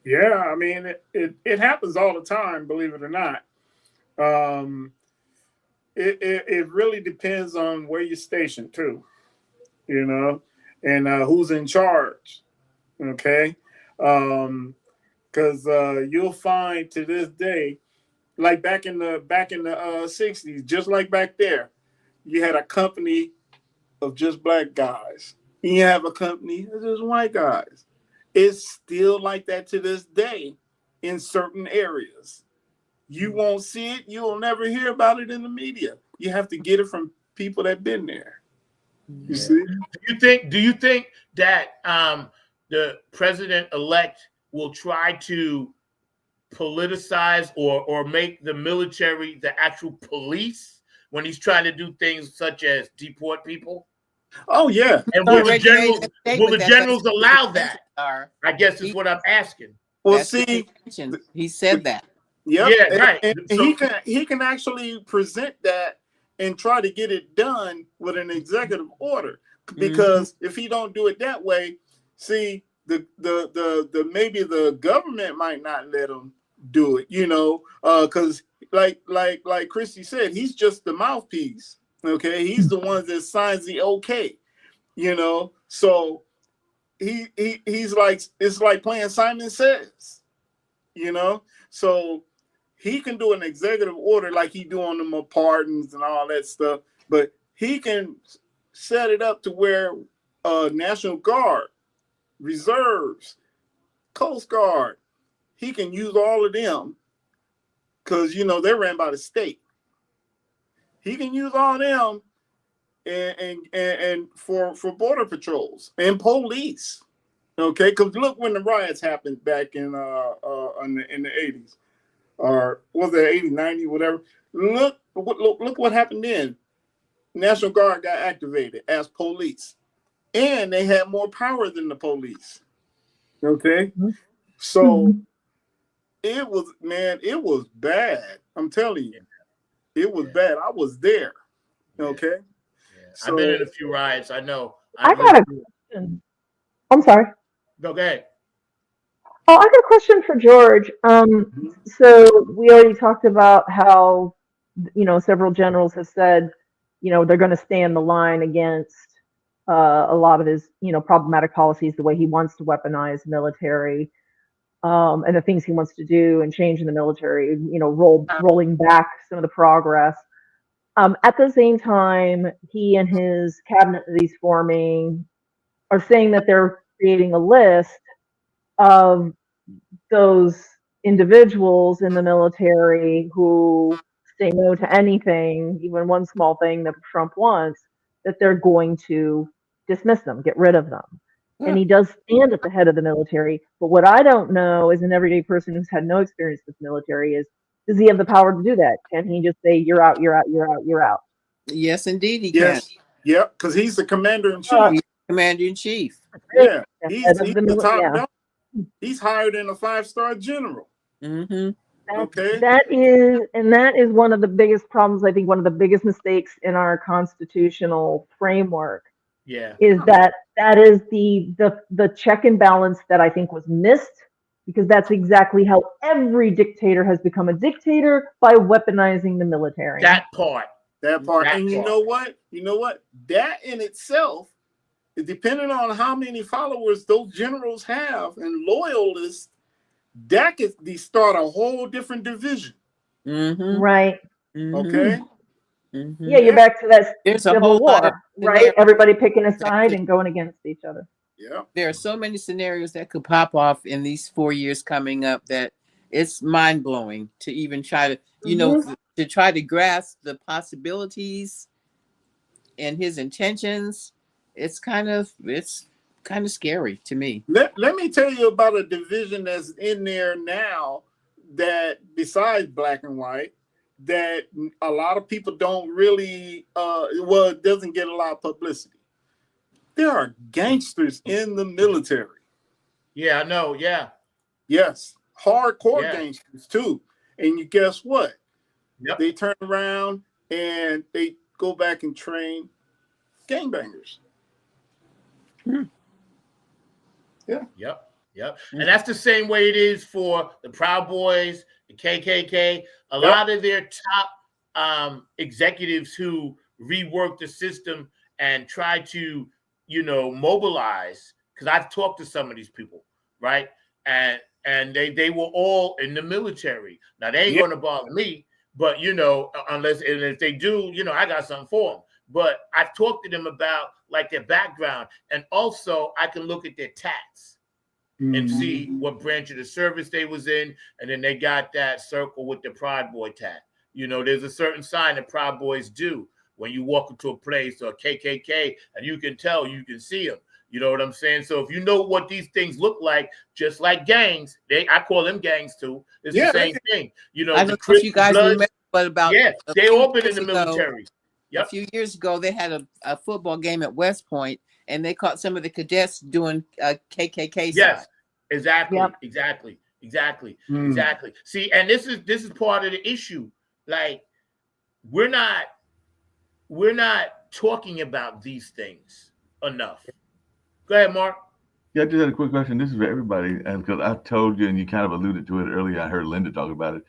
Yeah, I mean, it happens all the time, believe it or not. It really depends on where you're stationed, too, you know, and who's in charge, okay? Because you'll find to this day, like back in the 60s, just like back there, you had a company of just black guys. You have a company of just white guys. It's still like that to this day in certain areas. You won't see it. You'll never hear about it in the media. You have to get it from people that been there. You see?
Do you think that the president-elect will try to politicize or make the military the actual police when he's trying to do things such as deport people?
Oh, yeah.
And will the generals allow that? I guess is what I'm asking.
Well, see,
he said that.
Yep.
Yeah, right.
And he can actually present that and try to get it done with an executive order. Because if he don't do it that way, see, the maybe the government might not let him do it, you know, because like Christy said, he's just the mouthpiece. Okay, he's the one that signs the okay, you know. So he's like, it's like playing Simon Says, you know. So he can do an executive order like he do on the pardons and all that stuff, but he can set it up to where National Guard, reserves, Coast Guard, he can use all of them because, you know, they're ran by the state. He can use all of them and for border patrols and police. Okay, because look when the riots happened back in the 80s, or was it 80, 90, whatever. Look what happened then. National Guard got activated as police, and they had more power than the police. Okay, so it was bad. I'm telling you, it was bad. I was there. Okay,
so, I've been in a few riots. I know.
I got a question. I'm sorry.
Go ahead.
Oh, I got a question for George. So we already talked about how, you know, several generals have said, you know, they're going to stand the line against a lot of his, you know, problematic policies, the way he wants to weaponize the military, and the things he wants to do and change in the military, you know, rolling back some of the progress. At the same time, he and his cabinet that he's forming are saying that they're creating a list of those individuals in the military who say no to anything, even one small thing that Trump wants, that they're going to dismiss them, get rid of them. And he does stand at the head of the military. But what I don't know as an everyday person who's had no experience with military is, does he have the power to do that? Can he just say, you're out, you're out, you're out, you're out?
Yes, indeed, he
Yes. Yep. Because he's the commander in chief.
Uh,
can. Commander in chief.
Yeah.
The
He's
head of the
the top
yeah.
dog. He's higher than a 5-star general.
Mm-hmm.
Okay.
That is one of the biggest problems. I think one of the biggest mistakes in our constitutional framework
Yeah.
is that is the check and balance that I think was missed, because that's exactly how every dictator has become a dictator, by weaponizing the military.
That part.
That part.
That
And you
part.
know what? You know what? That in itself, depending on how many followers those generals have and loyalists, that could start a whole different division.
Mm-hmm.
Right.
Okay.
Mm-hmm.
Yeah, you're back to that
There's a
civil
whole lot of
war, right? Everybody picking a side and going against each other.
Yeah.
There are so many scenarios that could pop off in these 4 years coming up that it's mind blowing to even try to, to try to grasp the possibilities and his intentions. It's kind of scary to me.
Let me tell you about a division that's in there now, that besides black and white, that a lot of people don't really it doesn't get a lot of publicity. There are gangsters in the military.
Yeah, I know. Yeah.
Yes, hardcore
Yeah.
gangsters too. And you guess what?
Yep.
They turn around and they go back and train gangbangers.
Yep. And that's the same way it is for the Proud Boys, the KKK. A lot of their top executives who rework the system and try to, mobilize. Because I've talked to some of these people, right? And they were all in the military. Now they ain't going to bother me, but unless and if they do, I got something for them. But I've talked to them about like their background, and also I can look at their tats and see what branch of the service they was in, and then they got that circle with the Proud Boy tat. There's a certain sign that Proud Boys do when you walk into a place or KKK, and you can tell, you can see them. You know what I'm saying? So if you know what these things look like, just like gangs, I call them gangs too. It's the same thing.
I don't know if you guys remember, but about
they all been in the military.
A few years ago, they had a football game at West Point, and they caught some of the cadets doing KKK
Yes,
stuff.
exactly,
Yep.
exactly. See, and this is part of the issue. Like, we're not talking about these things enough. Go ahead, Mark.
Yeah, I just had a quick question. This is for everybody, and because I told you, and you kind of alluded to it earlier. I heard Linda talk about it.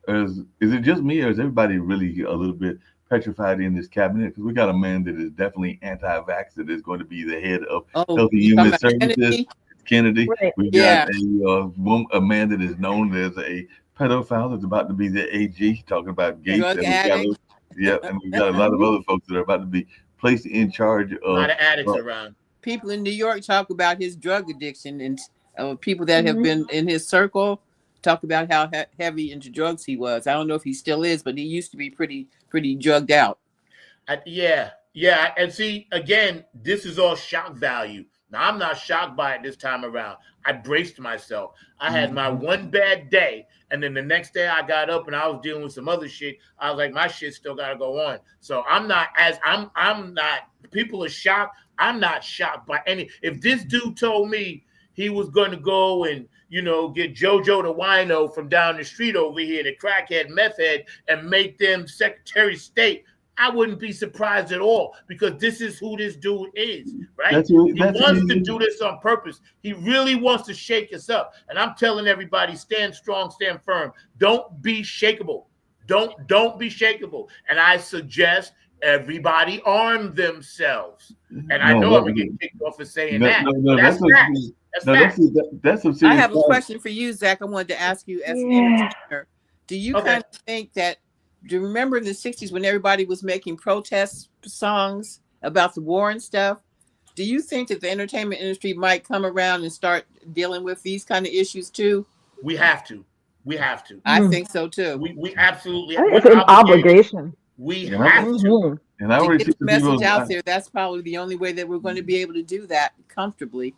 Is it just me, or is everybody really a little bit petrified in this cabinet? Because we got a man that is definitely anti-vax that is going to be the head of Healthy Human Services, Kennedy.
Right.
We got a man that is known as a pedophile that's about to be the AG, talking about Gates. And we've got a lot of other folks that are about to be placed in charge of
a lot of addicts around.
People in New York talk about his drug addiction, and people that have been in his circle talk about how heavy into drugs he was. I don't know if he still is, but he used to be pretty drugged out.
Yeah. And see, again, this is all shock value. Now, I'm not shocked by it this time around. I braced myself. I had my one bad day, and then the next day I got up and I was dealing with some other shit. I was like, my shit still got to go on. So I'm not people are shocked. I'm not shocked by any. If this dude told me he was going to go and, get JoJo the wino from down the street over here, the crackhead, meth head, and make them Secretary of State, I wouldn't be surprised at all, because this is who this dude is, right? He wants to do this on purpose. He really wants to shake us up. And I'm telling everybody, stand strong, stand firm. Don't be shakeable. Don't be shakeable. And I suggest everybody arm themselves. And I know I'm going to get kicked off for saying that. That's facts.
That's some serious.
I have a question for you, Zach. I wanted to ask you as an entertainer. Do you kind of think that do you remember in the 60s when everybody was making protest songs about the war and stuff? Do you think that the entertainment industry might come around and start dealing with these kind of issues too?
We have to. We have to.
I think so too.
We absolutely.
I think
we're
it's an
obligated.
obligation.
We
Yeah.
have to.
Mhm.
And I
To
already
get
see
the
some people.
message out there, that's probably the only way that we're going to be able to do that comfortably.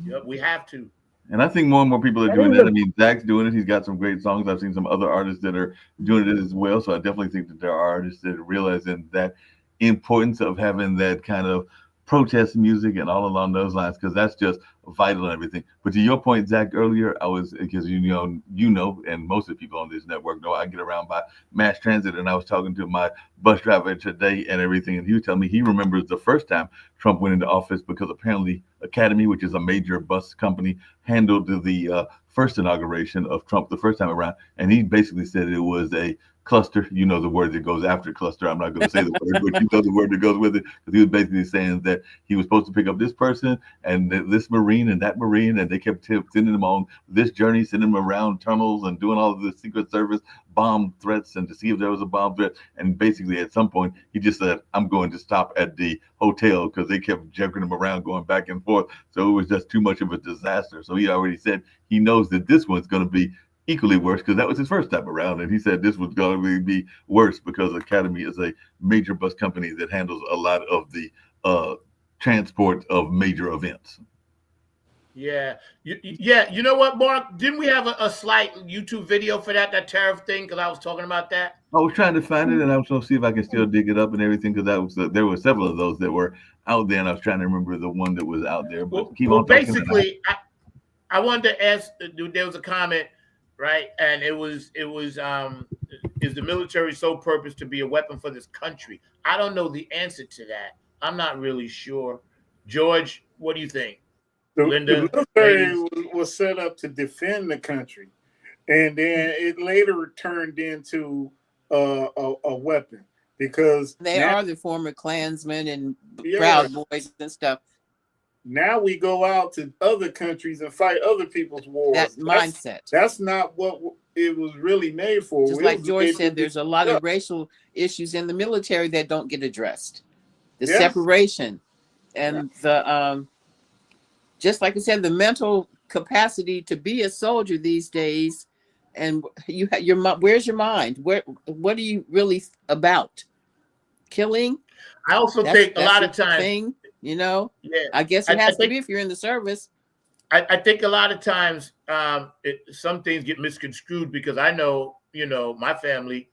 Yep, we have to.
And I think more and more people are
I
doing
think
that. I mean, Zach's doing it. He's got some great songs. I've seen some other artists that are doing it as well. So I definitely think that there are artists that are realizing that importance of having that kind of protest music and all along those lines, because that's just vital and everything. But to your point, Zach, earlier, I was, because you know, and most of the people on this network know I get around by mass transit, and I was talking to my bus driver today and everything, and he was telling me he remembers the first time Trump went into office, because apparently Academy, which is a major bus company, handled the first inauguration of Trump the first time around, and he basically said it was a cluster. You know the word that goes after cluster. I'm not going to say the word, but you know the word that goes with it. Because he was basically saying that he was supposed to pick up this person and this Marine and that Marine, and they kept sending them on this journey, sending them around tunnels and doing all of the Secret Service bomb threats and to see if there was a bomb threat. And basically, at some point, he just said, "I'm going to stop at the hotel," because they kept jerking him around, going back and forth. So it was just too much of a disaster. So he already said he knows that this one's going to be equally worse, because that was his first time around, and he said this was going to be worse because Academy is a major bus company that handles a lot of the transport of major events.
Yeah. You know what, Mark? Didn't we have a slight YouTube video for that tariff thing? Because I was talking about that.
I was trying to find it, and I was going to see if I can still dig it up and everything, because that was there were several of those that were out there, and I was trying to remember the one that was out there. But
Well, basically, I wanted to ask. There was a comment, right? And it was is the military sole purpose to be a weapon for this country? I don't know the answer to that. I'm not really sure. George, what do you think? Linda,
the military was set up to defend the country, and then it later turned into a weapon, because
They
now,
are the former Klansmen and
Yeah.
Proud Boys and stuff.
now we go out to other countries and fight other people's wars.
That mindset.
That's not what it was really made for.
Just
It
like
was
George
made
said,
to
there's a lot of racial issues in the military that don't get addressed. The
Yes.
separation and the just like I said, the mental capacity to be a soldier these days. And you have where's your mind? What are you really about? Killing?
I also think a lot of times,
thing, you know.
yeah,
I guess it has to be if you're in the service.
I think a lot of times some things get misconstrued, because I know, my family,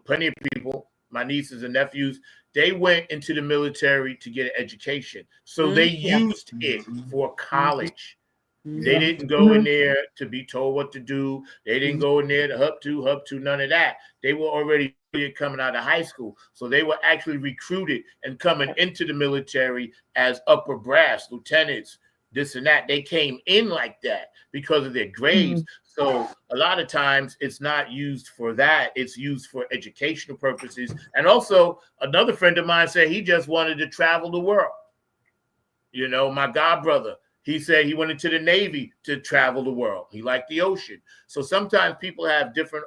plenty of people, my nieces and nephews, they went into the military to get an education. So they used it for college. They didn't go in there to be told what to do. They didn't go in there to hub to, none of that. They were already coming out of high school. So they were actually recruited and coming into the military as upper brass, lieutenants, this and that. They came in like that because of their grades. So a lot of times it's not used for that. It's used for educational purposes. And also another friend of mine said he just wanted to travel the world. My god brother, he said he went into the Navy to travel the world. He liked the ocean. So sometimes people have different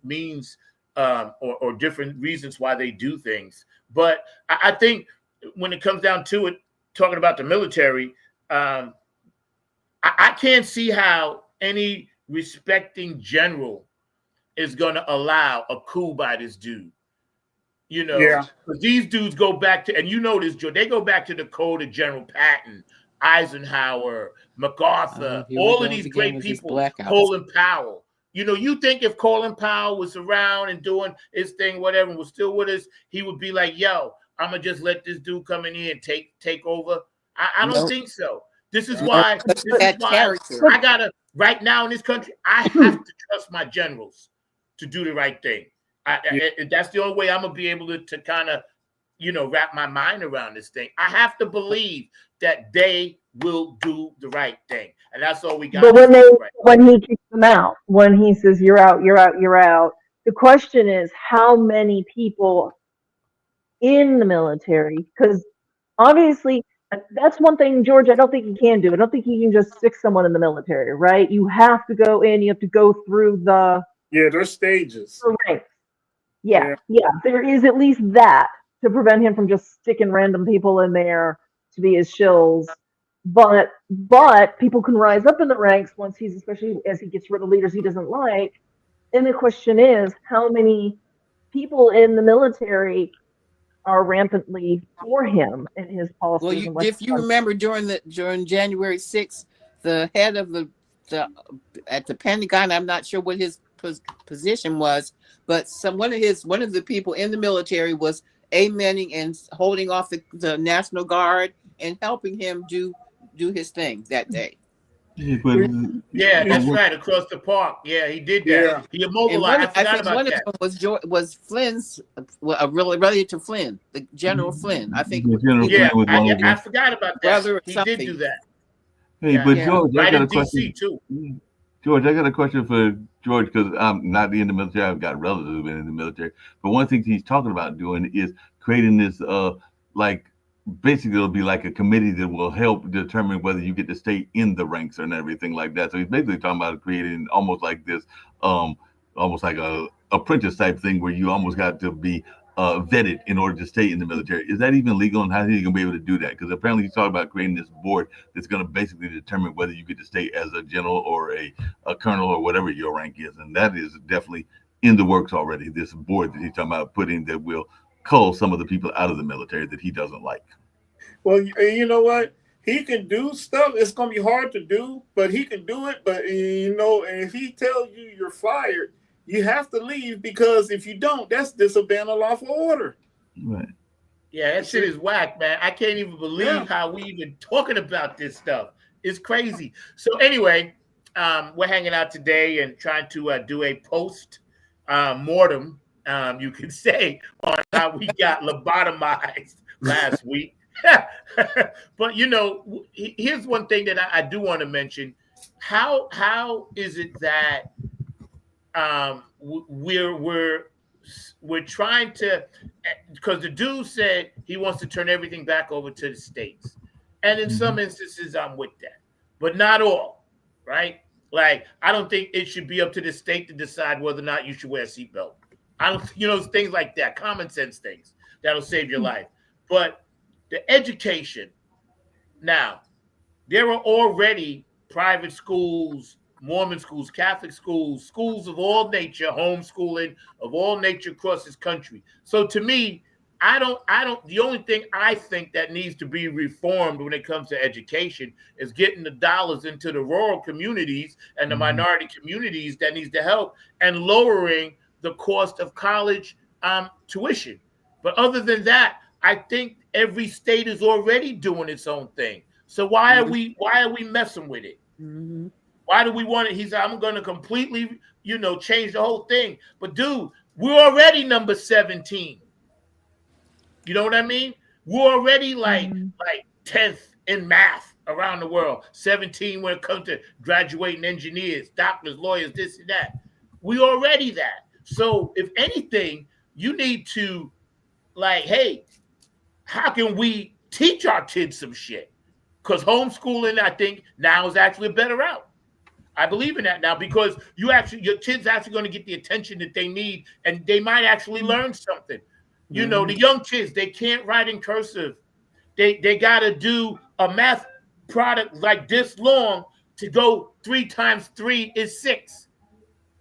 means or different reasons why they do things. But I think when it comes down to it, talking about the military, I can't see how any respecting general is going to allow a coup by this dude. Because these dudes go back to, and this, Joe, they go back to the code of General Patton, Eisenhower, MacArthur, all of these great people, Colin Powell. You think if Colin Powell was around and doing his thing, whatever, and was still with us, he would be like, yo, I'm going to just let this dude come in here and take over. I don't think so. This is why I got to, right now in this country, I have to trust my generals to do the right thing. That's the only way I'm going to be able to kind of, wrap my mind around this thing. I have to believe that they will do the right thing. And that's all we got.
But when he kicks them out, when he says, you're out, you're out, you're out, the question is how many people in the military, because obviously that's one thing, George, I don't think you can do. I don't think you can just stick someone in the military, right? You have to go in, you have to go through there's
stages.
Ranks. Yeah, yeah. There is at least that to prevent him from just sticking random people in there to be his shills. But people can rise up in the ranks once he's, especially as he gets rid of leaders he doesn't like. And the question is, how many people in the military are rampantly for him and his policies?
Well,
and what
if you remember during January 6th, the head of the at the Pentagon, I'm not sure what his position was, but one of the people in the military was amening and holding off the National Guard and helping him do his thing that day.
Yeah, but
Yeah, that's right. Across the park. Yeah, he did that.
Yeah.
He immobilized. I forgot about
one
that.
of them was Flynn's, really related to Flynn, the General Flynn. I think.
General
Yeah,
Flynn was one of them.
I forgot about that.
Brother or
He
something.
did do that.
Hey,
Yeah.
but
Yeah.
George, I
Right
got
in
a question.
DC too.
George, I got a question for George because I'm not in the military. I've got relatives who've been in the military. But one thing he's talking about doing is creating this, like, basically it'll be like a committee that will help determine whether you get to stay in the ranks and everything like that. So he's basically talking about creating almost like this, almost like a apprentice type thing where you almost got to be vetted in order to stay in the military. Is that even legal, and how are you going to be able to do that? Because apparently he's talking about creating this board that's going to basically determine whether you get to stay as a general or a colonel or whatever your rank is, and that is definitely in the works already. This board that he's talking about putting that will cull some of the people out of the military that he doesn't like.
Well, you know what? He can do stuff. It's gonna be hard to do, but he can do it. But you know, and if he tells you you're fired, you have to leave, because if you don't, that's disobeying a lawful order.
Right.
Yeah, that shit is whack, man. I can't even believe how we even talking about this stuff. It's crazy. So anyway, we're hanging out today and trying to do a post mortem, you could say, on how we got lobotomized last week. But you know, here's one thing that I do want to mention. How is it that we're trying to, because the dude said he wants to turn everything back over to the states, and in some instances I'm with that, but not all, right? Like, I don't think it should be up to the state to decide whether or not you should wear a seatbelt. I don't, things like that, common sense things that'll save your life. But the education, now, there are already private schools, Mormon schools, Catholic schools, schools of all nature, homeschooling of all nature across this country. So to me, the only thing I think that needs to be reformed when it comes to education is getting the dollars into the rural communities and the minority communities that needs to help, and lowering the cost of college tuition. But other than that, I think every state is already doing its own thing. So why are we messing with it?
Mm-hmm.
Why do we want it? He said, I'm going to completely, change the whole thing. But dude, we're already number 17. You know what I mean? We're already like 10th in math around the world. 17 when it comes to graduating engineers, doctors, lawyers, this and that. We already that. So if anything, you need to, like, hey, how can we teach our kids some shit? Because homeschooling, I think, now is actually a better route. I believe in that now, because your kids actually going to get the attention that they need, and they might actually learn something. You know, the young kids, they can't write in cursive. They got to do a math product like this long to go 3 times 3 is 6.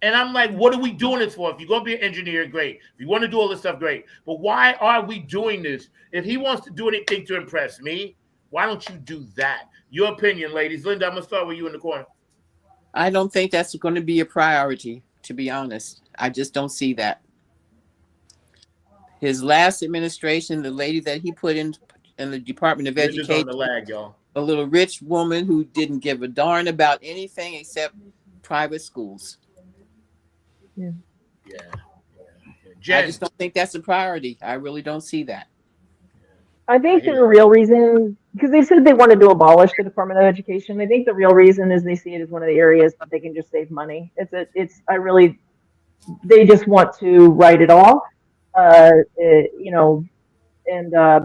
And I'm like, what are we doing this for? If you're going to be an engineer, great. If you want to do all this stuff, great. But why are we doing this? If he wants to do anything to impress me, why don't you do that? Your opinion, ladies. Linda, I'm going to start with you in the corner.
I don't think that's going to be a priority, to be honest. I just don't see that. His last administration, the lady that he put in the Department of Education,
on the lag, y'all.
A little rich woman who didn't give a darn about anything except private schools.
Yeah.
I just don't think that's a priority. I really don't see that.
I think the real reason, because they said they wanted to abolish the Department of Education, I think the real reason is they see it as one of the areas that they can just save money. They just want to write it off, and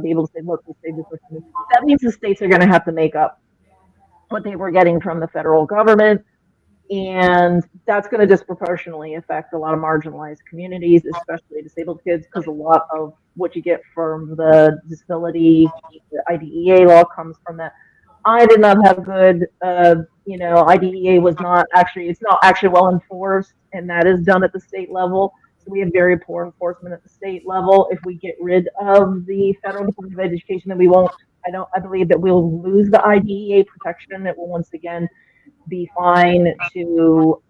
be able to say, look, we saved this much money. That means the states are going to have to make up what they were getting from the federal government. And that's going to disproportionately affect a lot of marginalized communities, especially disabled kids, because a lot of what you get from the disability, the IDEA law comes from that. I did not have good, IDEA was not actually, it's not actually well enforced, and that is done at the state level. So we have very poor enforcement at the state level. If we get rid of the federal Department of Education, then we won't, I believe that we'll lose the IDEA protection. It will once again be fine to,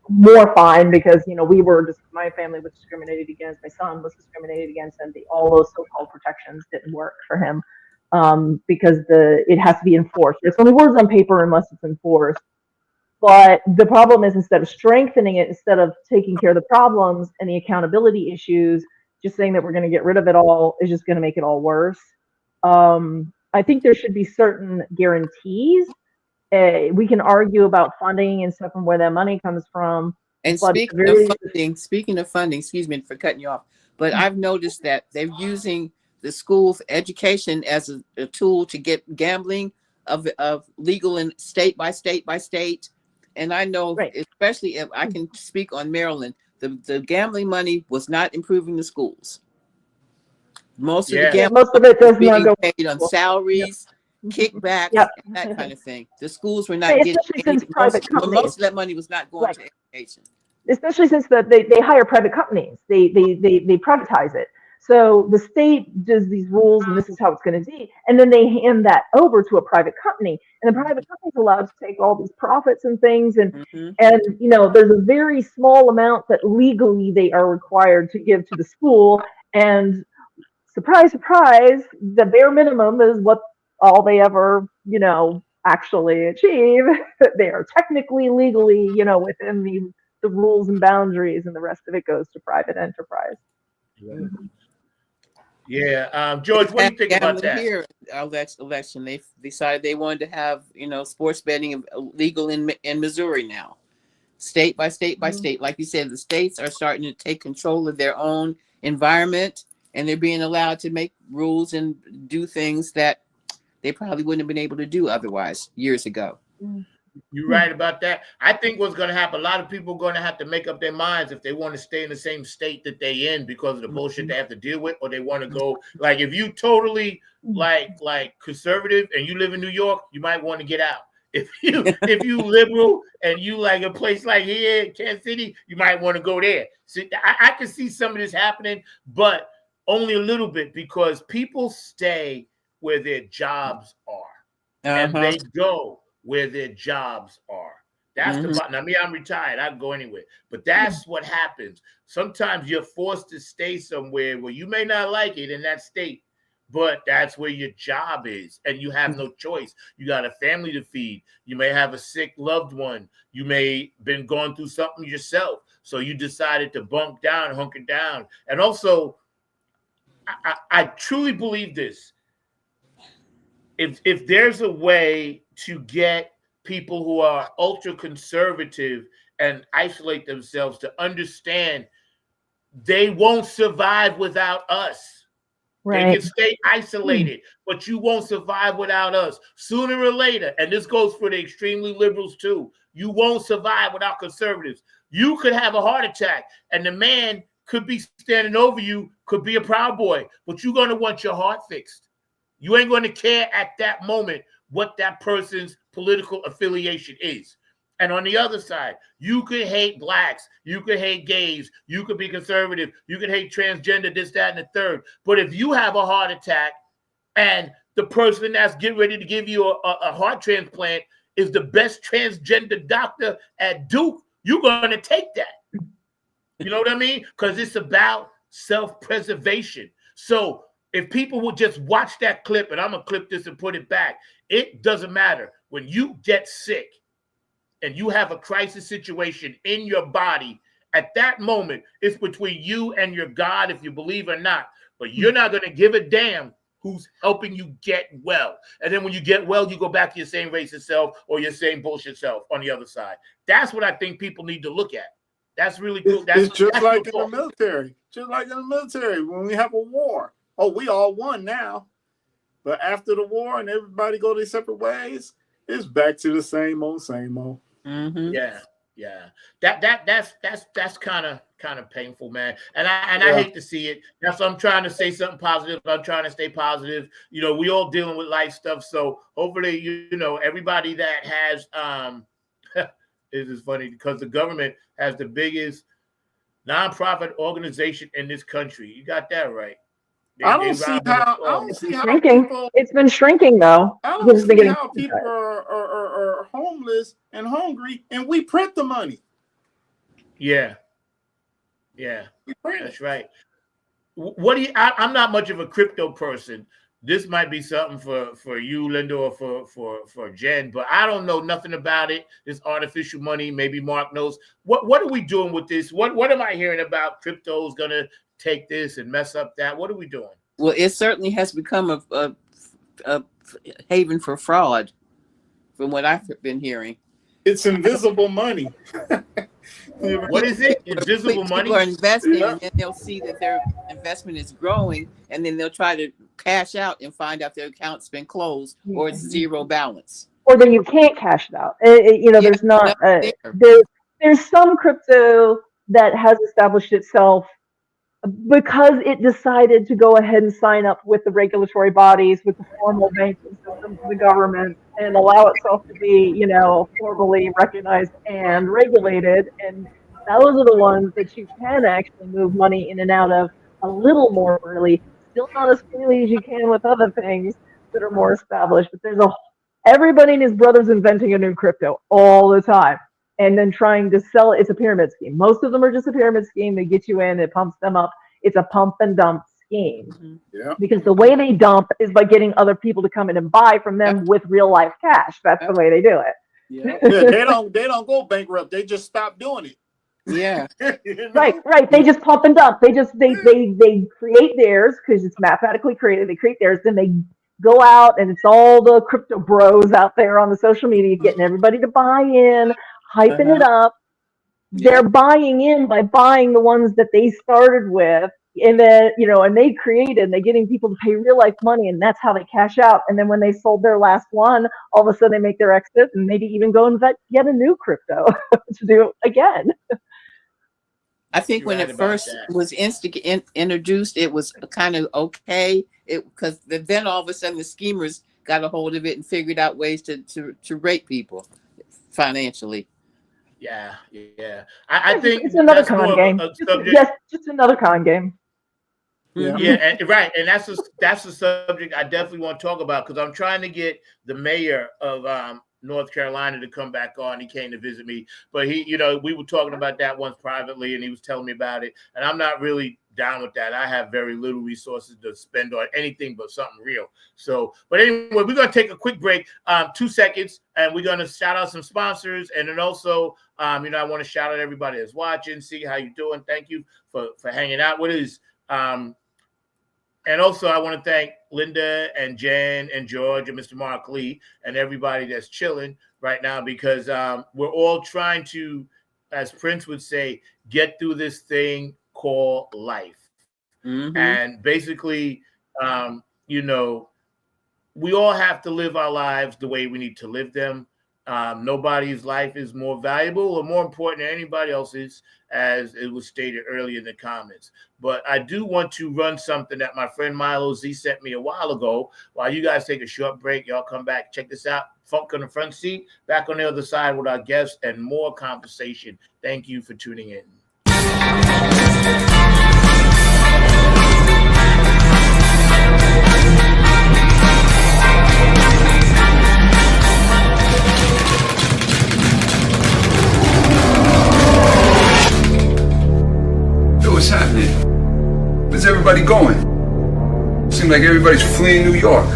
more fine because, we were just, my family was discriminated against, my son was discriminated against, and all those so-called protections didn't work for him because it has to be enforced. It's only words on paper unless it's enforced. But the problem is instead of strengthening it, instead of taking care of the problems and the accountability issues, just saying that we're going to get rid of it all is just going to make it all worse. I think there should be certain guarantees. We can argue about funding and stuff and where that money comes from.
And
but
speaking of funding, excuse me for cutting you off, but I've noticed that they're using the school's education as a tool to get gambling of legal in state by state by state. And I know, right, especially if I can speak on Maryland, the gambling money was not improving the schools. Most of it does not go paid on salaries, kickbacks, and that kind of thing. The schools were not getting most of that money was not going to education.
Especially since they hire private companies, they privatize it. So the state does these rules, and this is how it's going to be, and then they hand that over to a private company, and the private company is allowed to take all these profits and things, and there's a very small amount that legally they are required to give to the school, and surprise, surprise, the bare minimum is what all they ever, actually achieve. They are technically, legally, within the rules and boundaries, and the rest of it goes to private enterprise.
Yeah, George, what do you think about that?
Here, our election, they decided they wanted to have, sports betting legal in Missouri now, state by state by state. Like you said, the states are starting to take control of their own environment, and they're being allowed to make rules and do things that they probably wouldn't have been able to do otherwise years ago.
You're right about that. I think what's going to happen, a lot of people are going to have to make up their minds if they want to stay in the same state that they in because of the bullshit they have to deal with, or they want to go, like, if you totally like conservative and you live in New York, you might want to get out. If you liberal and you like a place like here in Kansas City, you might want to go there. See, I can see some of this happening, but only a little bit, because people stay where their jobs are, and they go where their jobs are. That's the button. I mean, I'm retired. I can go anywhere. But that's what happens. Sometimes you're forced to stay somewhere where you may not like it in that state, but that's where your job is, and you have no choice. You got a family to feed. You may have a sick loved one. You may have been going through something yourself. So you decided to bunk down, hunker down. And also, I truly believe this. If there's a way to get people who are ultra conservative and isolate themselves to understand they won't survive without us. Right. They can stay isolated, but you won't survive without us. Sooner or later, and this goes for the extremely liberals too, you won't survive without conservatives. You could have a heart attack, and the man could be standing over you, could be a Proud Boy, but you're going to want your heart fixed. You ain't going to care at that moment what that person's political affiliation is. And on the other side, you could hate blacks, you could hate gays, you could be conservative, you could hate transgender, this, that, and the third. But if you have a heart attack and the person that's getting ready to give you a heart transplant is the best transgender doctor at Duke, you're going to take that. You know what I mean? Because it's about self-preservation. So if people would just watch that clip, and I'm going to clip this and put it back, it doesn't matter. When you get sick and you have a crisis situation in your body, at that moment, it's between you and your God, if you believe or not. But you're not going to give a damn who's helping you get well. And then when you get well, you go back to your same racist self or your same bullshit self on the other side. That's what I think people need to look at. That's really cool.
It's just like in the military. Just like in the military, when we have a war. Oh, we all won now. But after the war and everybody go their separate ways, it's back to the same old, same old.
Mm-hmm.
Yeah. That's kind of painful, man. And I hate to see it. That's why I'm trying to say something positive. I'm trying to stay positive. You know, we all dealing with life stuff. So hopefully, you know, everybody that has it is funny because the government has the biggest nonprofit organization in this country. You got that right.
I don't see how
shrinking.
people.
It's been shrinking though.
I
It's
don't
been
see
getting
how people are homeless and hungry, and we print the money.
Yeah.
We print
That's
it.
right. What do you? I'm not much of a crypto person. This might be something for you, Linda, or for Jen, but I don't know nothing about it. This artificial money. Maybe Mark knows. What are we doing with this? What am I hearing about? Crypto is gonna take this and mess up that. What are we doing?
Well, it certainly has become a haven for fraud, from what I've been hearing.
It's invisible money.
What is it? Invisible money?
People are investing,
Yeah.
and then they'll see that their investment is growing, and then they'll try to cash out and find out their account's been closed or it's zero balance.
Or then you can't cash it out. You know, there's not. There's some crypto that has established itself because it decided to go ahead and sign up with the regulatory bodies, with the formal banking systems of the government, and allow itself to be, you know, formally recognized and regulated. And those are the ones that you can actually move money in and out of a little more freely. Still not as freely as you can with other things that are more established. But everybody and his brother's inventing a new crypto all the time. And then trying to sell it. It's a pyramid scheme. Most of them are just a pyramid scheme. They get you in, it pumps them up. It's a pump and dump scheme.
Yeah.
Because the way they dump is by getting other people to come in and buy from them with real life cash. That's the way they do it.
Yeah.
Yeah, they don't go bankrupt. They just stop doing it.
Yeah.
You know?
Right. They just pump and dump. They create theirs because it's mathematically created. They create theirs, then they go out and it's all the crypto bros out there on the social media getting everybody to buy in, hyping it up. They're buying in by buying the ones that they started with, and then, you know, and they're getting people to pay real life money, and that's how they cash out. And then when they sold their last one, all of a sudden they make their exit and maybe even go and get a new crypto to do it again.
I think
You're
when
right
it
about
first
that.
was introduced, it was kind of okay. Because then all of a sudden the schemers got a hold of it and figured out ways to rape people financially.
Yeah. I think
It's another
that's more
con game.
of a subject.
Just another con game.
Yeah.
Yeah, and that's a subject I definitely want to talk about because I'm trying to get the mayor of North Carolina to come back on. He came to visit me, but we were talking about that once privately, and he was telling me about it, and I'm not really down with that. I have very little resources to spend on anything but something real. So, but anyway, we're going to take a quick break, 2 seconds, and we're going to shout out some sponsors, and then also, I want to shout out everybody that's watching, see how you're doing. Thank you for hanging out with us. And also, I want to thank Linda and Jen and George and Mr. Mark Lee and everybody that's chilling right now because we're all trying to, as Prince would say, get through this thing called life.
Mm-hmm.
And basically, we all have to live our lives the way we need to live them. Nobody's life is more valuable or more important than anybody else's, as it was stated earlier in the comments. But I do want to run something that my friend Milo Z sent me a while ago. While you guys take a short break, y'all come back, check this out. Funk on the front seat, back on the other side with our guests and more conversation. Thank you for tuning in.
What's happening? Where's everybody going? Seems like everybody's fleeing New York.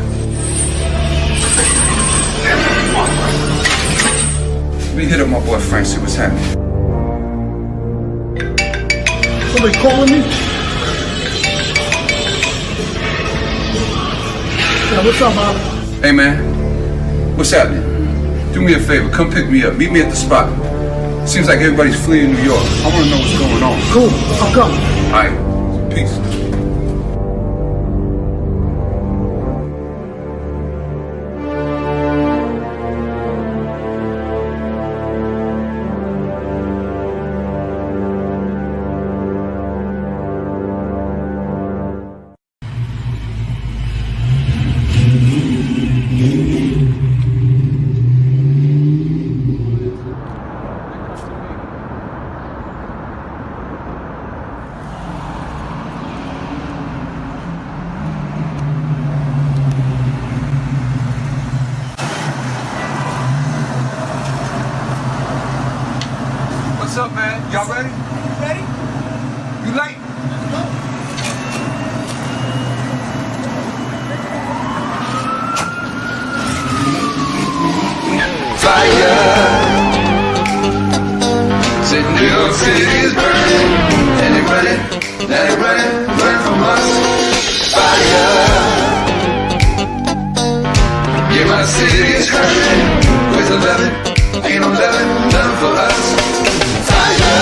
Let me hit up my boy Frank, see what's happening.
Somebody calling me? Yeah, what's up, man?
Hey man, what's happening? Do me a favor, come pick me up. Meet me at the spot. Seems like everybody's fleeing New York. I want to know what's going on.
Cool, I'll come.
All right, peace. City is burning, and they running, now they running from us. Fire. Yeah, my city is hurting. Where's the loving? Ain't no loving, none for us. Fire.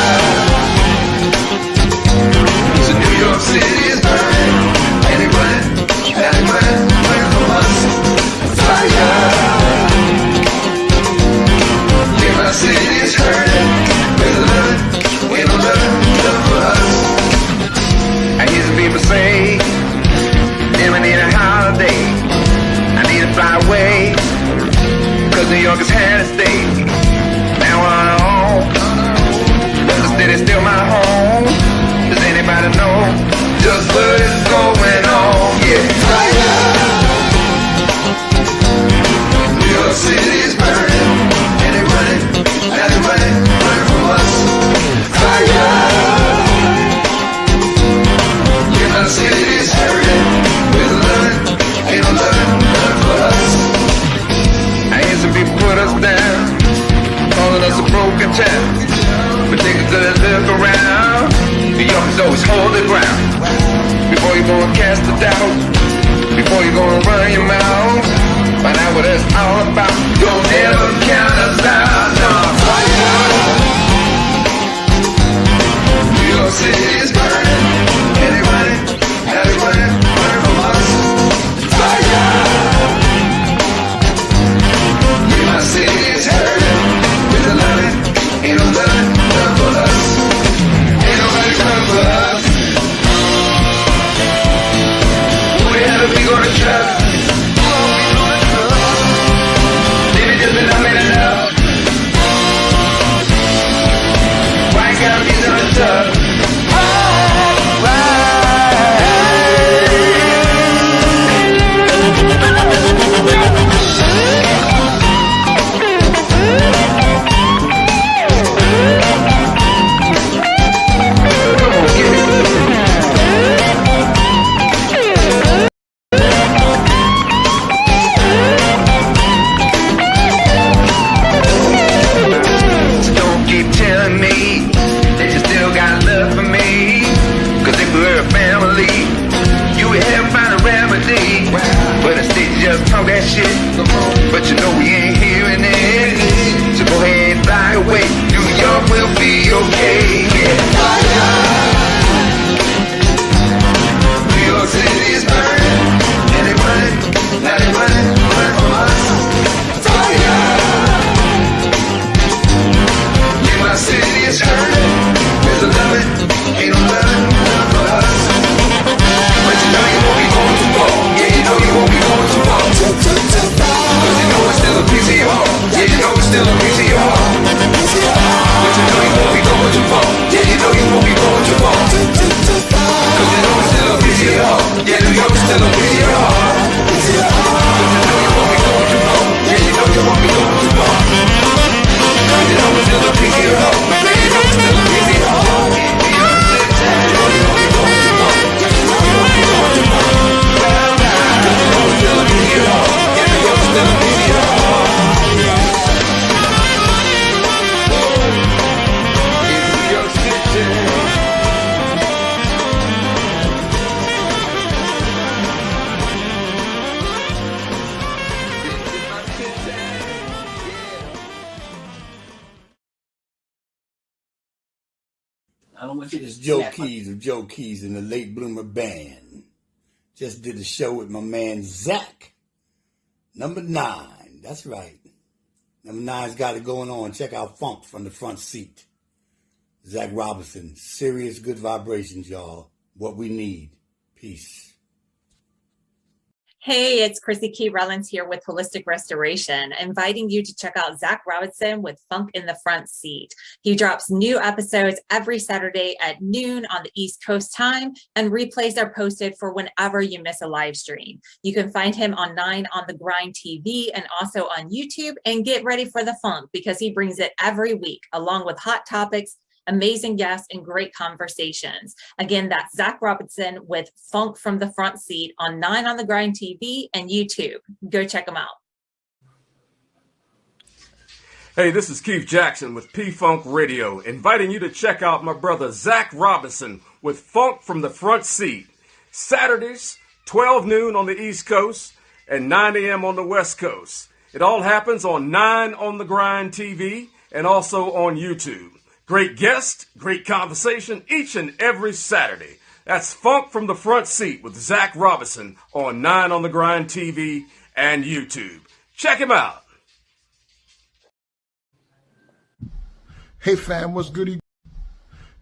So New York City is burning, and they running, now they running from us. Fire. Yeah, my city is hurting. Where's the loving? Ain't no loving, none for us. I hear some people say, damn, I need a holiday. I need to fly away, cause New York has had a stay. Now I'm home, but the city's still my home. Does anybody know just what is going on? Yeah, fire. New York City is burning, and they running, now they running from us. Fire. Yeah, my city is hurting. With loving, ain't no loving, none for us. I hear some people put us down, calling us a broken town. But take a good look around. New Yorkers always hold the ground. Before you go and cast a doubt, before you go and run your mouth, find out what it's all about. Don't ever count us out. No, fire. New York City is burning, and they running, now they running from us. Fire. Yeah, my city is hurting. With the loving, ain't no loving, none for us. Ain't nobody come for us. Who the hell are we gonna trust? Maybe just been not made enough. Why gotta be so tough? So don't keep telling me that you still got love for me. Cause if we were a family, you would have found a remedy. But instead you just talk that shit, but you know we ain't hearing it. So go ahead and fly away, New York will be okay. Yeah. New York City is burning, and they running, now they running from us. Fire. Yeah, my city is hurting. There's a loving, ain't no loving, none for us. But you know you won't be going too far. Yeah, you know you won't be going too far. Cause you know it's still a piece of your heart. Yeah, you know it's still a piece of your heart. But you know you won't be going too far. Yeah, you know you won't be going too far. Cause you know it's still a piece of your heart. Yeah, New York is still a piece of your heart. Cause you know you won't be going too far. Yeah, you know you won't be going too far. Cause you know it's still a piece of your heart. Yeah, you know it's still a piece of your heart. New York City, you know you won't be going too far. Yeah, you know you won't be going too far. Well, now, cause you know it's still a piece of your heart. Yeah, New York is still a piece of your heart. New York City.
I don't want you to
It's Joe
snap my-
Keys of Joe Keys and the Late Bloomer Band. Just did a show with my man Zach. Number 9. That's right. Number 9's got it going on. Check out Funk from the Front Seat. Zach Robinson. Serious good vibrations, y'all. What we need. Peace.
Hey, it's Chrissy Key Rollins here with Holistic Restoration, inviting you to check out Zach Robinson with Funk in the Front Seat. He drops new episodes every Saturday at noon on the East Coast time, and replays are posted for whenever you miss a live stream. You can find him on 9 on the Grind TV and also on YouTube, and get ready for the funk because he brings it every week along with hot topics, amazing guests, and great conversations. Again, that's Zach Robinson with Funk from the Front Seat on 9 on the Grind TV and YouTube. Go check him out.
Hey, this is Keith Jackson with P-Funk Radio, inviting you to check out my brother Zach Robinson with Funk from the Front Seat. Saturdays, 12 noon on the East Coast and 9 a.m. on the West Coast. It all happens on 9 on the Grind TV and also on YouTube. Great guest, great conversation each and every Saturday. That's Funk from the Front Seat with Zach Robinson on 9 on the Grind TV and YouTube. Check him out.
Hey fam, what's goody?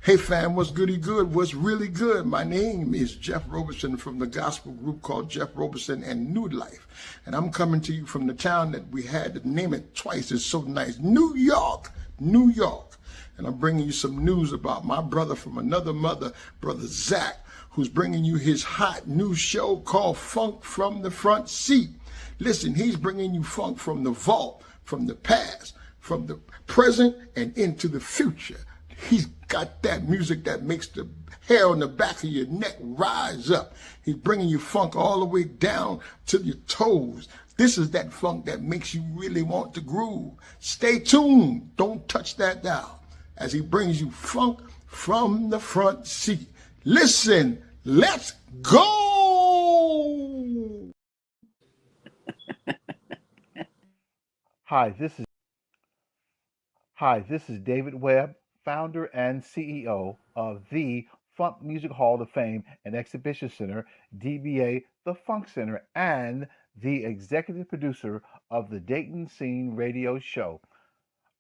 Hey fam, what's goody good? What's really good? My name is Jeff Roberson from the gospel group called Jeff Roberson and New Life. And I'm coming to you from the town that we had to name it twice. It's so nice. New York, New York. And I'm bringing you some news about my brother from another mother, Brother Zach, who's bringing you his hot new show called Funk from the Front Seat. Listen, he's bringing you funk from the vault, from the past, from the present and into the future. He's got that music that makes the hair on the back of your neck rise up. He's bringing you funk all the way down to your toes. This is that funk that makes you really want to groove. Stay tuned. Don't touch that dial as he brings you funk from the front seat. Listen, let's go.
Hi, this is David Webb, founder and CEO of the Funk Music Hall of Fame and Exhibition Center, DBA The Funk Center, and the executive producer of the Dayton Scene radio show.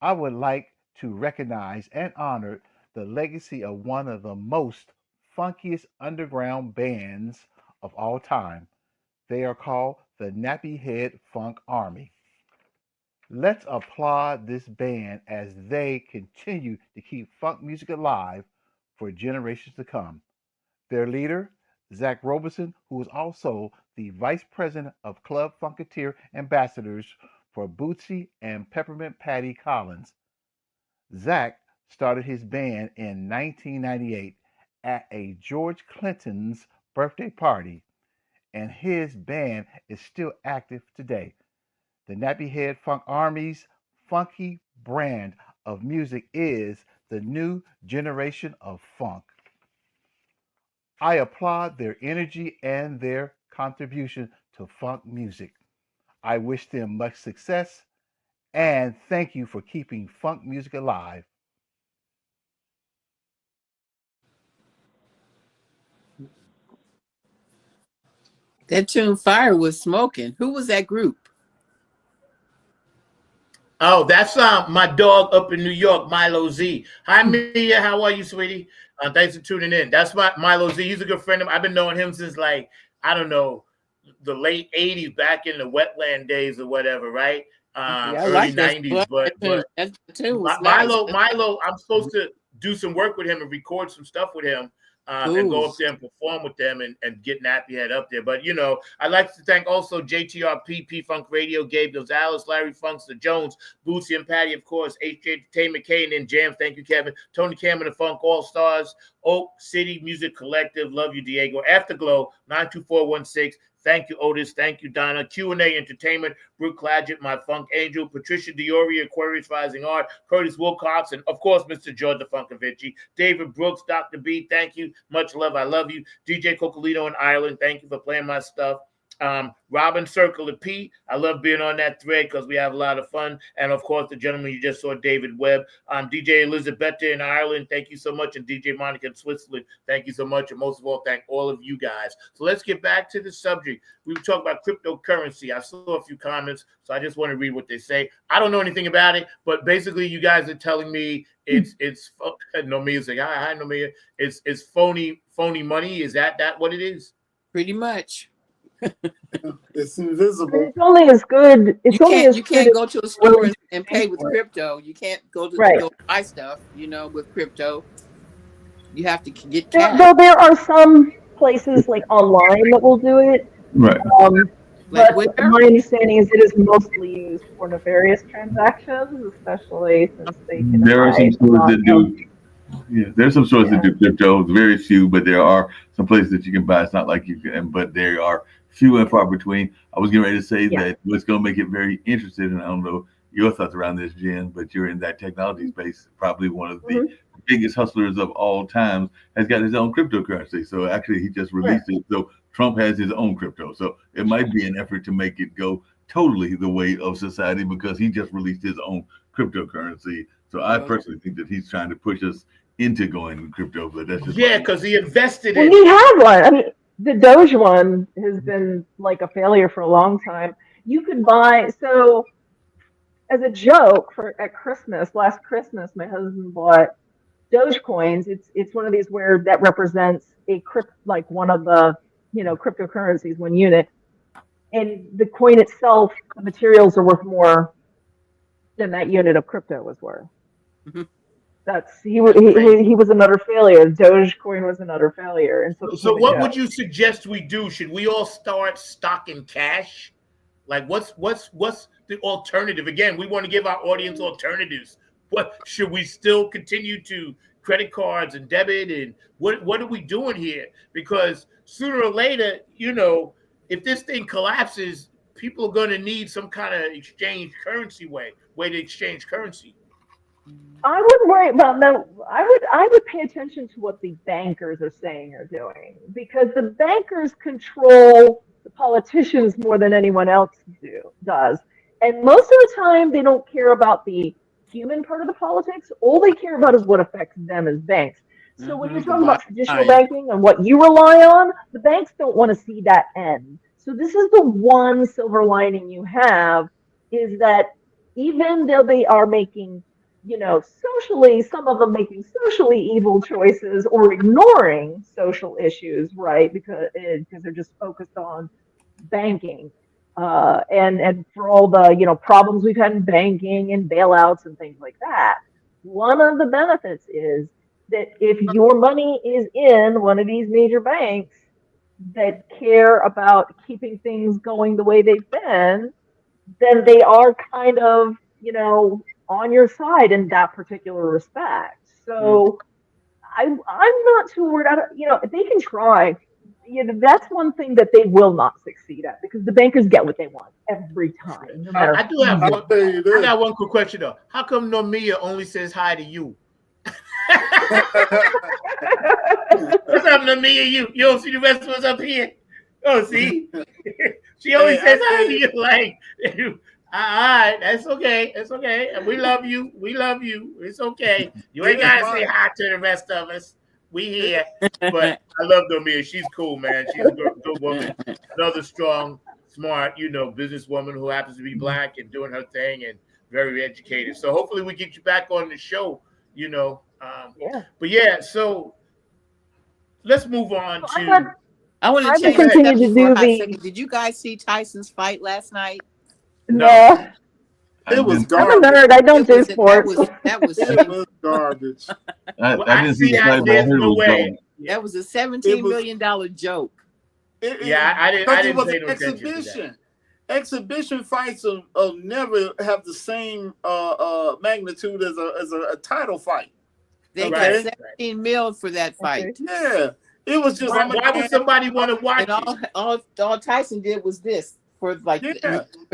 I would like to recognize and honor the legacy of one of the most funkiest underground bands of all time. They are called the Nappy Head Funk Army. Let's applaud this band as they continue to keep funk music alive for generations to come. Their leader, Zach Roberson, who is also the Vice President of Club Funketeer Ambassadors for Bootsy and Peppermint Patty Collins. Zach started his band in 1998 at a George Clinton's birthday party, and his band is still active today. The Nappy Head Funk Army's funky brand of music is the new generation of funk. I applaud their energy and their contribution to funk music. I wish them much success and thank you for keeping funk music alive.
That tune Fire was smoking. Who was that group?
Oh, that's my dog up in New York, Milo Z. Hi, Mia. How are you, sweetie? Thanks for tuning in. That's my Milo Z. He's a good friend of mine. I've been knowing him since, like, I don't know, the late 80s, back in the Wetland days or whatever, right? Early
like
90s. But
that tune was
Milo,
nice.
I'm supposed to do some work with him and record some stuff with him. And go up there and perform with them and get Nappy Head up there. But, you know, I'd like to thank also JTRP, P-Funk Radio, Gabe Gonzalez, Larry Funkster Jones, Bootsy and Patty, of course, HJ Entertainment, Kane and Jam. Thank you, Kevin. Tony Cameron, the Funk All-Stars, Oak City Music Collective. Love you, Diego. Afterglow, 92416. Thank you, Otis. Thank you, Donna. Q&A Entertainment, Brooke Clagett, My Funk Angel, Patricia Dioria, Aquarius Rising Art, Curtis Wilcox, and, of course, Mr. George DeFunkovici. David Brooks, Dr. B, thank you. Much love. I love you. DJ Cocolino in Ireland, thank you for playing my stuff. Robin Circle of P, I love being on that thread because we have a lot of fun. And, of course, the gentleman you just saw, David Webb. DJ Elizabeth in Ireland, thank you so much. And DJ Monica in Switzerland, thank you so much. And most of all, thank all of you guys. So let's get back to the subject. We were talking about cryptocurrency. I saw a few comments, so I just want to read what they say. I don't know anything about it, but basically you guys are telling me it's Nomia's like, hi, Nomia. It's phony money. Is that what it is?
Pretty much.
It's invisible.
It's only as good. It's only as
you can't
good
go to a store and pay with crypto. You can't go to
Right.
go buy stuff, with crypto. You have to get
Though
cash.
there are some places like online that will do it.
Right.
But my understanding is it is mostly used for nefarious transactions, especially since they can
There are some
hide a
stores
lot
that
of-
do. Yeah, there's some stores that do crypto. Very few, but there are some places that you can buy. It's not like you can, but there are few and far between. I was getting ready to say that what's going to make it very interesting, and I don't know your thoughts around this, Jen, but you're in that technology space, probably one of the biggest hustlers of all times, has got his own cryptocurrency. So actually, he just released it. So Trump has his own crypto. So it might be an effort to make it go totally the way of society because he just released his own cryptocurrency. So I personally think that he's trying to push us into going crypto, but that's just
because he invested
Well,
in.
he had one. I mean, the Doge one has been like a failure for a long time. You could buy, so as a joke at Christmas, last Christmas, my husband bought Doge coins. It's one of these where that represents like one of the cryptocurrencies, one unit, and the coin itself, the materials are worth more than that unit of crypto was worth. He was another failure. Dogecoin was another failure, and
So what would you suggest we do? Should we all start stocking cash? Like what's the alternative? Again, we want to give our audience alternatives. What should we still continue to credit cards and debit, and what are we doing here? Because sooner or later, if this thing collapses, people are going to need some kind of exchange currency way to exchange currency.
I wouldn't worry about that. I would pay attention to what the bankers are saying or doing, because the bankers control the politicians more than anyone else does. And most of the time, they don't care about the human part of the politics. All they care about is what affects them as banks. So when you're talking about traditional banking and what you rely on, the banks don't want to see that end. So this is the one silver lining you have, is that even though they are making, socially, some of them making socially evil choices or ignoring social issues, right? Because they're just focused on banking. And for all the, problems we've had in banking and bailouts and things like that, one of the benefits is that if your money is in one of these major banks that care about keeping things going the way they've been, then they are kind of, on your side in that particular respect. So I'm not too worried. They can try. That's one thing that they will not succeed at, because the bankers get what they want every time. No matter
I got one quick question though. How come Nomia only says hi to you? What's up, Nomia? You don't see the rest of us up here? Oh, see, she only says hi to you. Like, all right, that's okay. It's okay. And we love you. It's okay. You ain't gotta say hi to the rest of us. We here. But I love Nomia. She's cool, man. She's a good woman. Another strong, smart, businesswoman who happens to be Black and doing her thing and very educated. So hopefully we get you back on the show, But yeah, so let's move on to.
I want to change
continue
that
to
for a hot
do
second. Did you guys see Tyson's fight last night?
No.
It was
I'm a
garbage.
nerd. I don't do sports.
That was
It was garbage.
I didn't see the fight, but I heard it was garbage.
That was a $17 million joke.
I didn't
It
pay
was
no
an
attention to
exhibition. Exhibition fights will never have the same magnitude as a title fight.
They got 17 mil for that fight.
Yeah, it was just.
Why would somebody want to watch
it? All Tyson did was this for for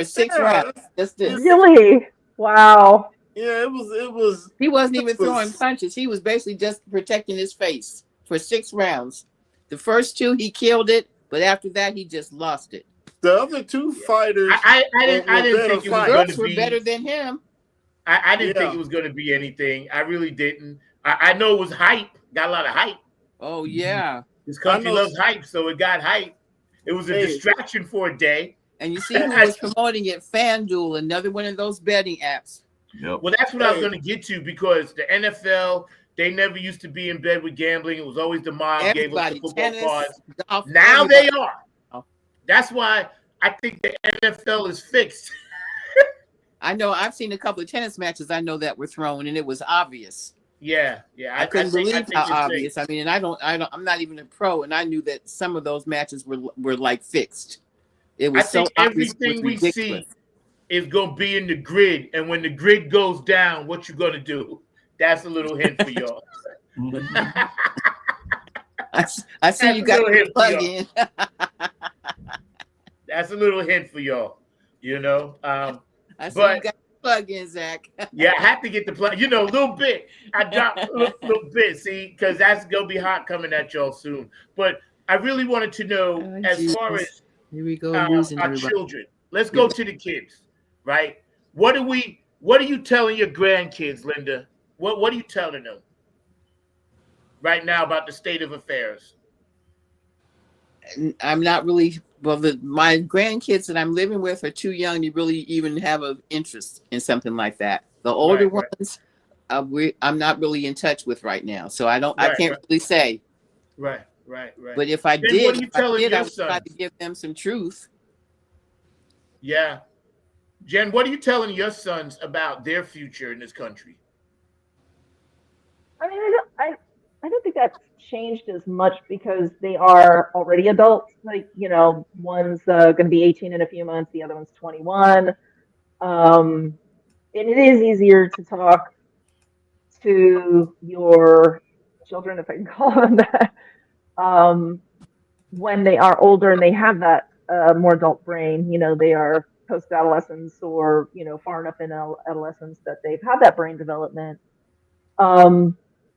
6
Yeah.
rounds. Just this.
Really? Wow.
Yeah, it was.
He wasn't even throwing punches. He was basically just protecting his face for 6 rounds. The first 2 he killed it, but after that he just lost it.
The other 2 fighters.
I didn't think it was going to be
better than him.
I didn't think it was going to be anything. I really didn't. I know it was hype. Got a lot of hype.
Oh yeah.
This country loves hype, so it got hype. It was a distraction for a day.
And you see who was promoting it? FanDuel, another one of those betting apps.
Yep.
Well, that's what I was going to get to, because the NFL, they never used to be in bed with gambling. It was always the mob gave us the football cards.
Golf,
now they are. That's why I think the NFL is fixed.
I know. I've seen a couple of tennis matches I know that were thrown, and it was obvious.
Yeah.
I couldn't believe how obvious. I mean, and I'm not even a pro, and I knew that some of those matches were like fixed. It was so obvious.
Everything we see is going to be in the grid, and when the grid goes down, what you going to do? That's a little hint for y'all.
I see you got to plug in.
That's a little hint for y'all.
I see you got plug in, Zach.
Yeah, I have to get the plug. You know, a little bit. I dropped a little bit, see, because that's gonna be hot coming at y'all soon. But I really wanted to know, as far as
here we go losing
our
everybody.
children. Let's go to the kids, right? What are you telling your grandkids, Linda? What are you telling them right now about the state of affairs?
I'm not really my grandkids that I'm living with are too young to really even have an interest in something like that. The older ones, I'm not really in touch with right now, so I can't really say.
Right.
But if I
Then
did,
what are you telling your
I would try
sons?
to give them some truth.
Yeah. Jen, what are you telling your sons about their future in this country?
I mean, I don't think that's changed as much because they are already adults. Like, you know, one's going to be 18 in a few months, the other one's 21. And it is easier to talk to your children, if I can call them that, when they are older and they have that more adult brain. You know, they are post-adolescence or, you know, far enough in adolescence that they've had that brain development.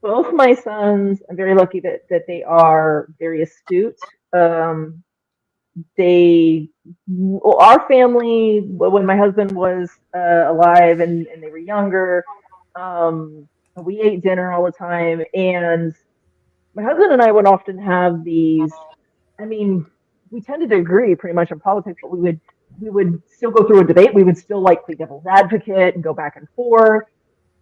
Both my sons, I'm very lucky that they are very astute. Our family, when my husband was alive and they were younger, we ate dinner all the time. And my husband and I would often have these, I mean, we tended to agree pretty much on politics, but we would still go through a debate. We would still like play devil's advocate and go back and forth.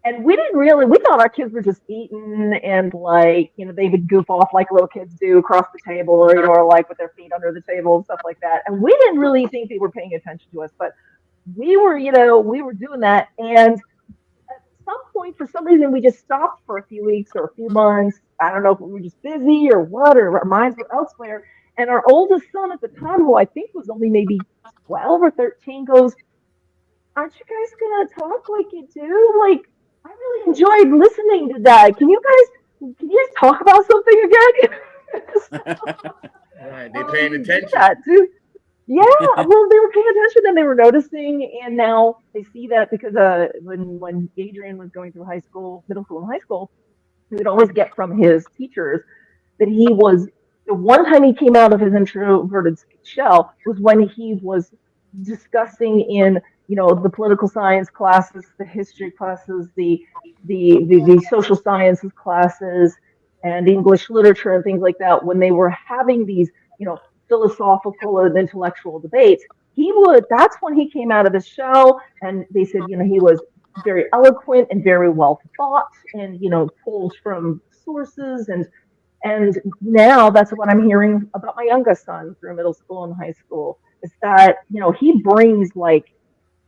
And we thought our kids were just eating and like, you know, they would goof off like little kids do across the table or, you know, or like with their feet under the table and stuff like that. And we didn't really think they were paying attention to us, but we were doing that. And at some point, for some reason, we just stopped for a few weeks or a few months. I don't know if we were just busy or what, or our minds were elsewhere. And our oldest son at the time, who I think was only maybe 12 or 13, goes, "Aren't you guys going to talk like you do? Like, I really enjoyed listening to that. Can you guys talk about something again?"
Right, they're paying attention.
Yeah, well, they were paying attention and they were noticing, and now they see that because when Adrian was going through middle school and high school, he would always get from his teachers that he was, the one time he came out of his introverted shell was when he was discussing in, you know, the political science classes, the history classes, the social sciences classes, and English literature and things like that. When they were having these, you know, philosophical and intellectual debates, that's when he came out of his shell. And they said, you know, he was very eloquent and very well thought, and, you know, pulled from sources. And now that's what I'm hearing about my youngest son through middle school and high school, is that, you know, he brings like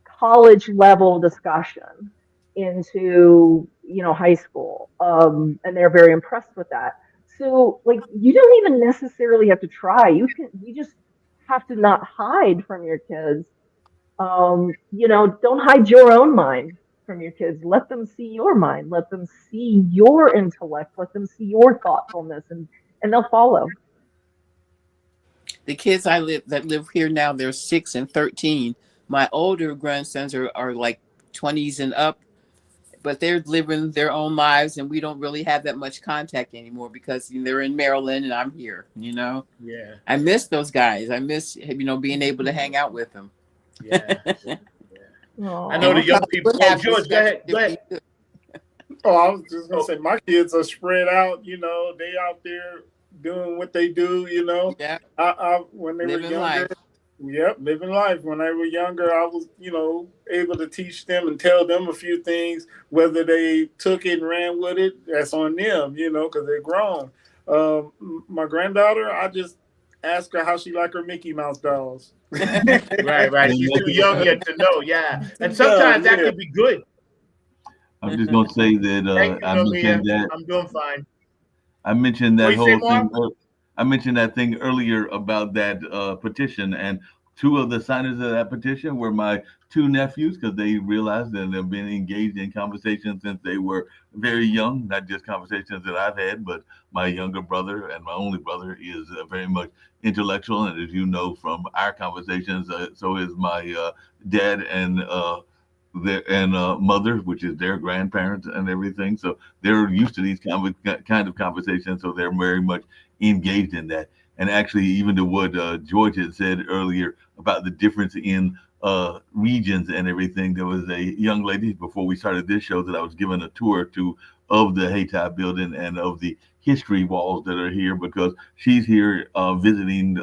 college level discussion into, you know, high school, and they're very impressed with that. So like, you don't even necessarily have to try. You just have to not hide from your kids. You know, don't hide your own mind from your kids. Let them see your mind. Let them see your intellect. Let them see your thoughtfulness, and they'll follow.
The kids that live here now, they're 6 and 13. My older grandsons are like 20s and up, but they're living their own lives, and we don't really have that much contact anymore because, you know, they're in Maryland and I'm here, you know?
Yeah.
I miss those guys. I miss, you know, being able to hang out with them.
Yeah. I know the young people. Oh, George, go ahead.
Oh, I was just going to say, my kids are spread out, you know, they out there doing what they do, you know?
Yeah.
When they
living
were younger.
life.
Yep, living life. When they were younger, I was, you know, able to teach them and tell them a few things. Whether they took it and ran with it, that's on them, you know, because they're grown. My granddaughter, I just ask her how she like her Mickey Mouse dolls.
Right. She's too young yet to know. Yeah, and sometimes that could be good.
I'm just gonna say that I mentioned that
I'm doing fine.
I mentioned that whole thing.
Mark?
I mentioned that thing earlier about that petition, and 2 of the signers of that petition were my 2 nephews, because they realized that they've been engaged in conversations since they were very young, not just conversations that I've had, but my younger brother and my only brother is very much intellectual. And as you know from our conversations, so is my dad and their and mothers, which is their grandparents and everything. So they're used to these kind of conversations. So they're very much engaged in that. And actually, even to what George had said earlier about the difference in regions and everything, there was a young lady before we started this show that I was given a tour to of the Hayti building and of the history walls that are here, because she's here visiting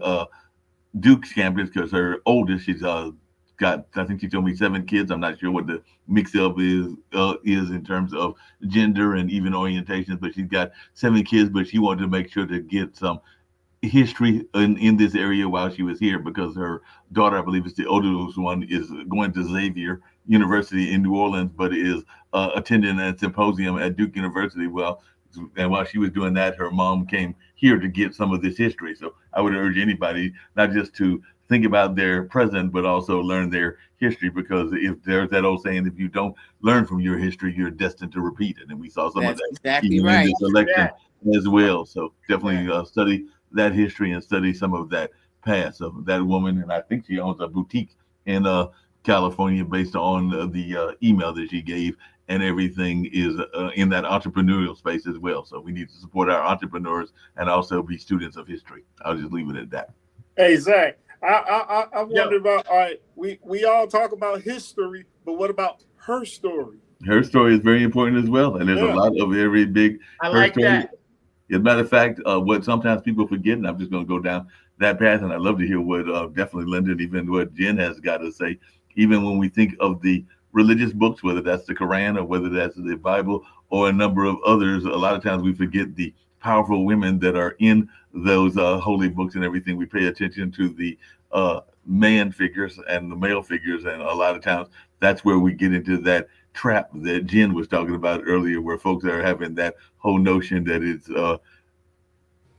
Duke's campus because her oldest, she's got, I think she told me 7 kids. I'm not sure what the mix up is in terms of gender and even orientations, but she's got 7 kids, but she wanted to make sure to get some history in this area while she was here, because her daughter, I believe it's the oldest one, is going to Xavier University in New Orleans, but is attending a symposium at Duke University. Well, and while she was doing that, her mom came here to get some of this history. So I would urge anybody not just to think about their present, but also learn their history, because if there's that old saying, if you don't learn from your history, you're destined to repeat it. And we saw some
That's
of that
exactly
even
right.
in this election as well. So definitely study that history and study some of that past of that woman. And I think she owns a boutique in California based on the email that she gave, and everything is in that entrepreneurial space as well. So we need to support our entrepreneurs and also be students of history. I'll just leave it at that.
Hey, Zach, I wonder about, all right, we all talk about history, but what about her story?
Her story is very important as well. And there's a lot of very big
I
her
like
story.
that.
As a matter of fact, what sometimes people forget, and I'm just going to go down that path, and I'd love to hear what definitely Linda and even what Jen has got to say. Even when we think of the religious books, whether that's the Quran or whether that's the Bible or a number of others, a lot of times we forget the powerful women that are in those holy books and everything. We pay attention to the man figures and the male figures, and a lot of times that's where we get into that trap that Jen was talking about earlier, where folks are having that whole notion that it's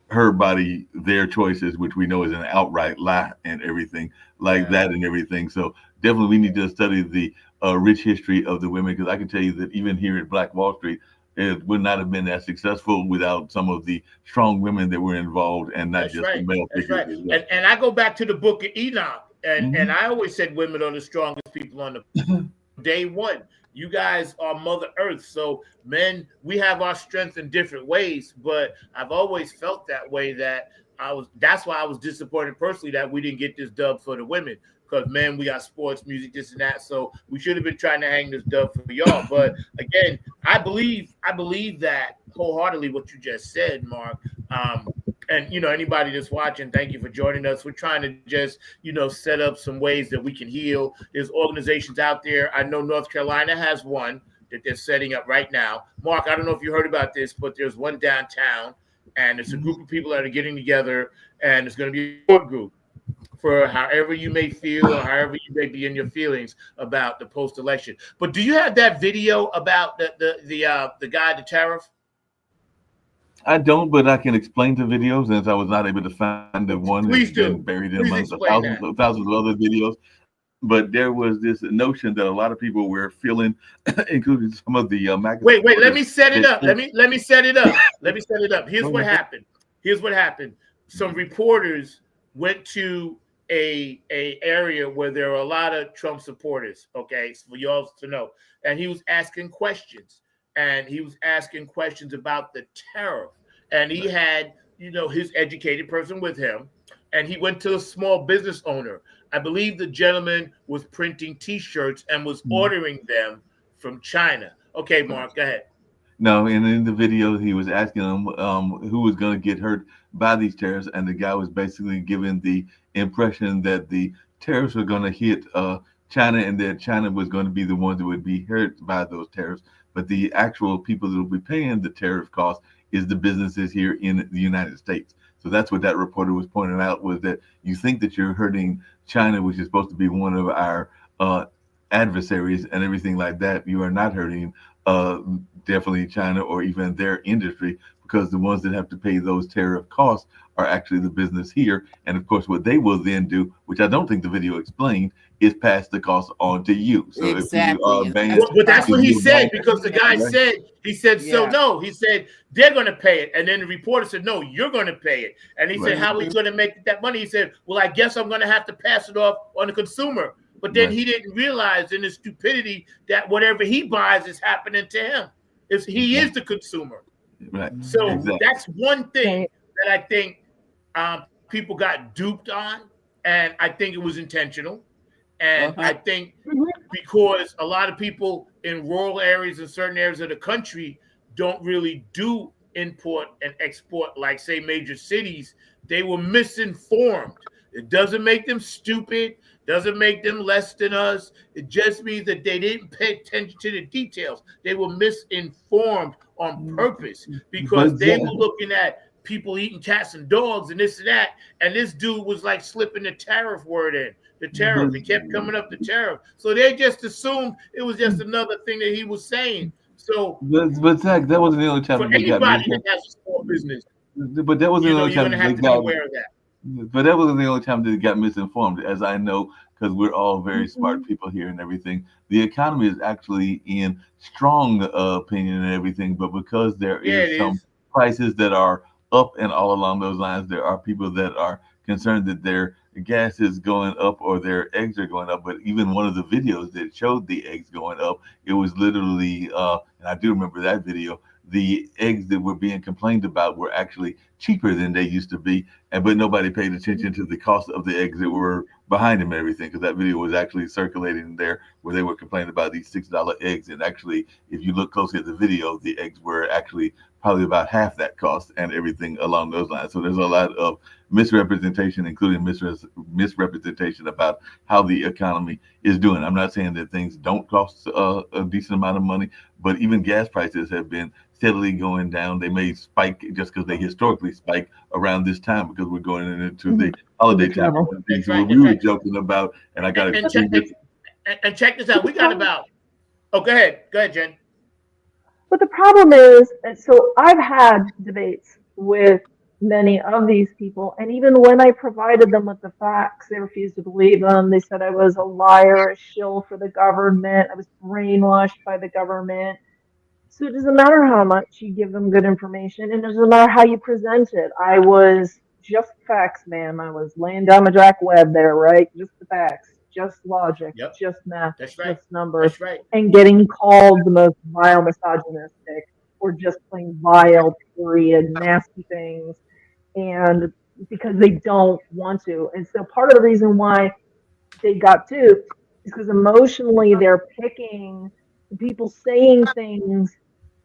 her body, their choices, which we know is an outright lie and everything like that and everything. So definitely we need to study the rich history of the women, because I can tell you that even here at Black Wall Street, it would not have been as successful without some of the strong women that were involved, and not just the male figures. As well.
And I go back to the book of Enoch, and I always said women are the strongest people on the day one. You guys are Mother Earth. So men, we have our strength in different ways, but I've always felt that way, that's why I was disappointed personally that we didn't get this dub for the women. Because men, we got sports, music, this and that. So we should have been trying to hang this dub for y'all. But again, I believe that wholeheartedly what you just said, Mark. And anybody that's watching, thank you for joining us. We're trying to just set up some ways that we can heal. There's organizations out there. I know North Carolina has one that they're setting up right now. Mark, I don't know if you heard about this, but there's one downtown, and it's a group of people that are getting together, and it's going to be a support group for however you may feel or however you may be in your feelings about the post-election. But do you have that video about the guy, the tariff?
I don't, but I can explain the videos, since I was not able to find the one
Please
that's
do.
been buried in
Please
amongst
explain
thousands of other videos. But there was this notion that a lot of people were feeling, including some of the magazine.
Wait, let me set it up. Let me set it up. Let me set it up. Here's what happened. Some reporters went to a area where there are a lot of Trump supporters, okay, for y'all to know. And he was asking questions. And he was asking questions about the tariff. And he had, his educated person with him. And he went to a small business owner. I believe the gentleman was printing T-shirts and was ordering them from China. Okay, Mark, go ahead.
No, and in the video, he was asking them who was going to get hurt by these tariffs. And the guy was basically giving the impression that the tariffs were going to hit China, and that China was going to be the ones that would be hurt by those tariffs. But the actual people that will be paying the tariff cost is the businesses here in the United States. So that's what that reporter was pointing out, was that you think that you're hurting China, which is supposed to be one of our adversaries and everything like that. You are not hurting definitely China or even their industry, because the ones that have to pay those tariff costs are actually the business here. And of course, what they will then do, which I don't think the video explained, is pass the cost on to you. So
exactly.
If you banned,
but that's what he said, because the guy said,
Yeah.
no, he said, they're going to pay it. And then the reporter said, no, you're going to pay it. And he said, how are we going to make that money? He said, well, I guess I'm going to have to pass it off on the consumer. But then
Right.
he didn't realize in his stupidity that whatever he buys is happening to him. He is the consumer.
Right.
So
Exactly.
that's one thing
Right.
that I think people got duped on, and I think it was intentional. And I think because a lot of people in rural areas and certain areas of the country don't really do import and export like, say, major cities, they were misinformed. It doesn't make them stupid, doesn't make them less than us. It just means that they didn't pay attention to the details. They were misinformed on purpose because
But
they
Zach-
were looking at people eating cats and dogs and this and that. And this dude was like slipping the tariff word in. The tariff. He kept coming up the tariff. So they just assumed it was just another thing that he was saying. So
But Zach, that wasn't the only time
for
that they got
anybody that
misinformed.
has a small business,
But that wasn't
you
the
know,
only
you're
time
gonna
that they
have to be
got.
aware of that.
But that wasn't the only time that they got misinformed, as I know, because we're all very smart
Mm-hmm.
people here and everything. The economy is actually in strong opinion and everything, but because there
Yeah,
is
it
some
is.
prices that are up and all along those lines, there are people that are concerned that their gas is going up or their eggs are going up. But even one of the videos that showed the eggs going up, it was literally, and I do remember that video, the eggs that were being complained about were actually cheaper than they used to be, but nobody paid attention to the cost of the eggs that were behind them and everything, because that video was actually circulating there where they were complaining about these $6 eggs, and actually, if you look closely at the video, the eggs were actually probably about half that cost and everything along those lines. So there's a lot of misrepresentation, including misrepresentation about how the economy is doing. I'm not saying that things don't cost a decent amount of money, but even gas prices have been steadily going down. They may spike just because they historically spike around this time because we're going into the holiday time. Things
That's right,
we were
that's right.
joking about, and I got
And
to
check this out. We got about. Oh, go ahead, Jen.
But the problem is, and so I've had debates with many of these people, and even when I provided them with the facts, they refused to believe them. They said I was a liar, a shill for the government, I was brainwashed by the government. So it doesn't matter how much you give them good information, and it doesn't matter how you present it. I was just facts, ma'am. I was laying down the Jack Webb there, right? Just the facts, just logic,
Yep.
just math,
That's right.
just numbers,
That's right.
and getting called the most vile misogynistic or just plain vile, period, nasty things, and because they don't want to. And so part of the reason why they got duped is because emotionally they're picking the people saying things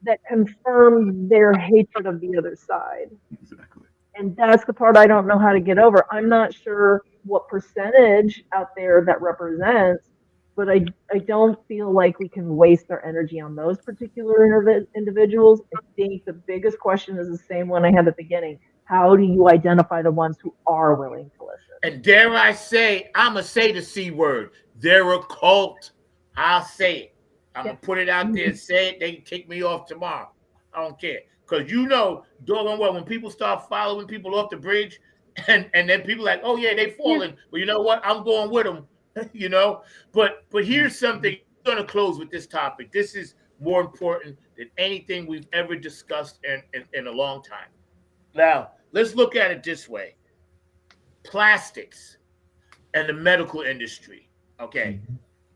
that confirm their hatred of the other side.
Exactly.
And that's the part I don't know how to get over. I'm not sure what percentage out there that represents, but I don't feel like we can waste our energy on those particular individuals. I think the biggest question is the same one I had at the beginning. How do you identify the ones who are willing to listen?
And dare I say, I'm going to say the C word. They're a cult. I'll say it. I'm going to put it out there and say it. They can kick me off tomorrow. I don't care. Because you know, doggone well, when people start following people off the bridge and then people like, oh, yeah, they falling. Well, you know what? I'm going with them, you know. But here's something. I'm going to close with this topic. This is more important than anything we've ever discussed in a long time. Now, let's look at it this way. Plastics and the medical industry, okay?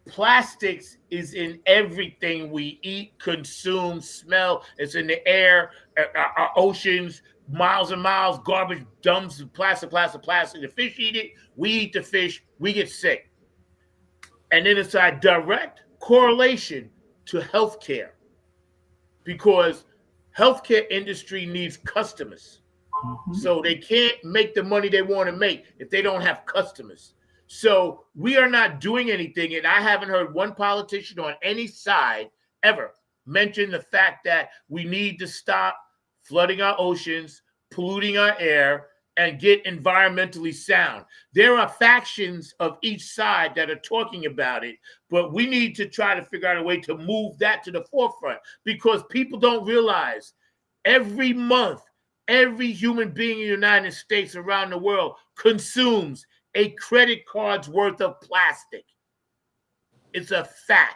Plastics is in everything we eat, consume, smell. It's in the air, our oceans, miles and miles, garbage dumps, plastic. The fish eat it, we eat the fish, we get sick. And then it's a direct correlation to healthcare because healthcare industry needs customers. So they can't make the money they want to make if they don't have customers. So we are not doing anything, and I haven't heard one politician on any side ever mention the fact that we need to stop flooding our oceans, polluting our air, and get environmentally sound. There are factions of each side that are talking about it, but we need to try to figure out a way to move that to the forefront because people don't realize every month, every human being in the United States around the world consumes a credit card's worth of plastic. It's a fact.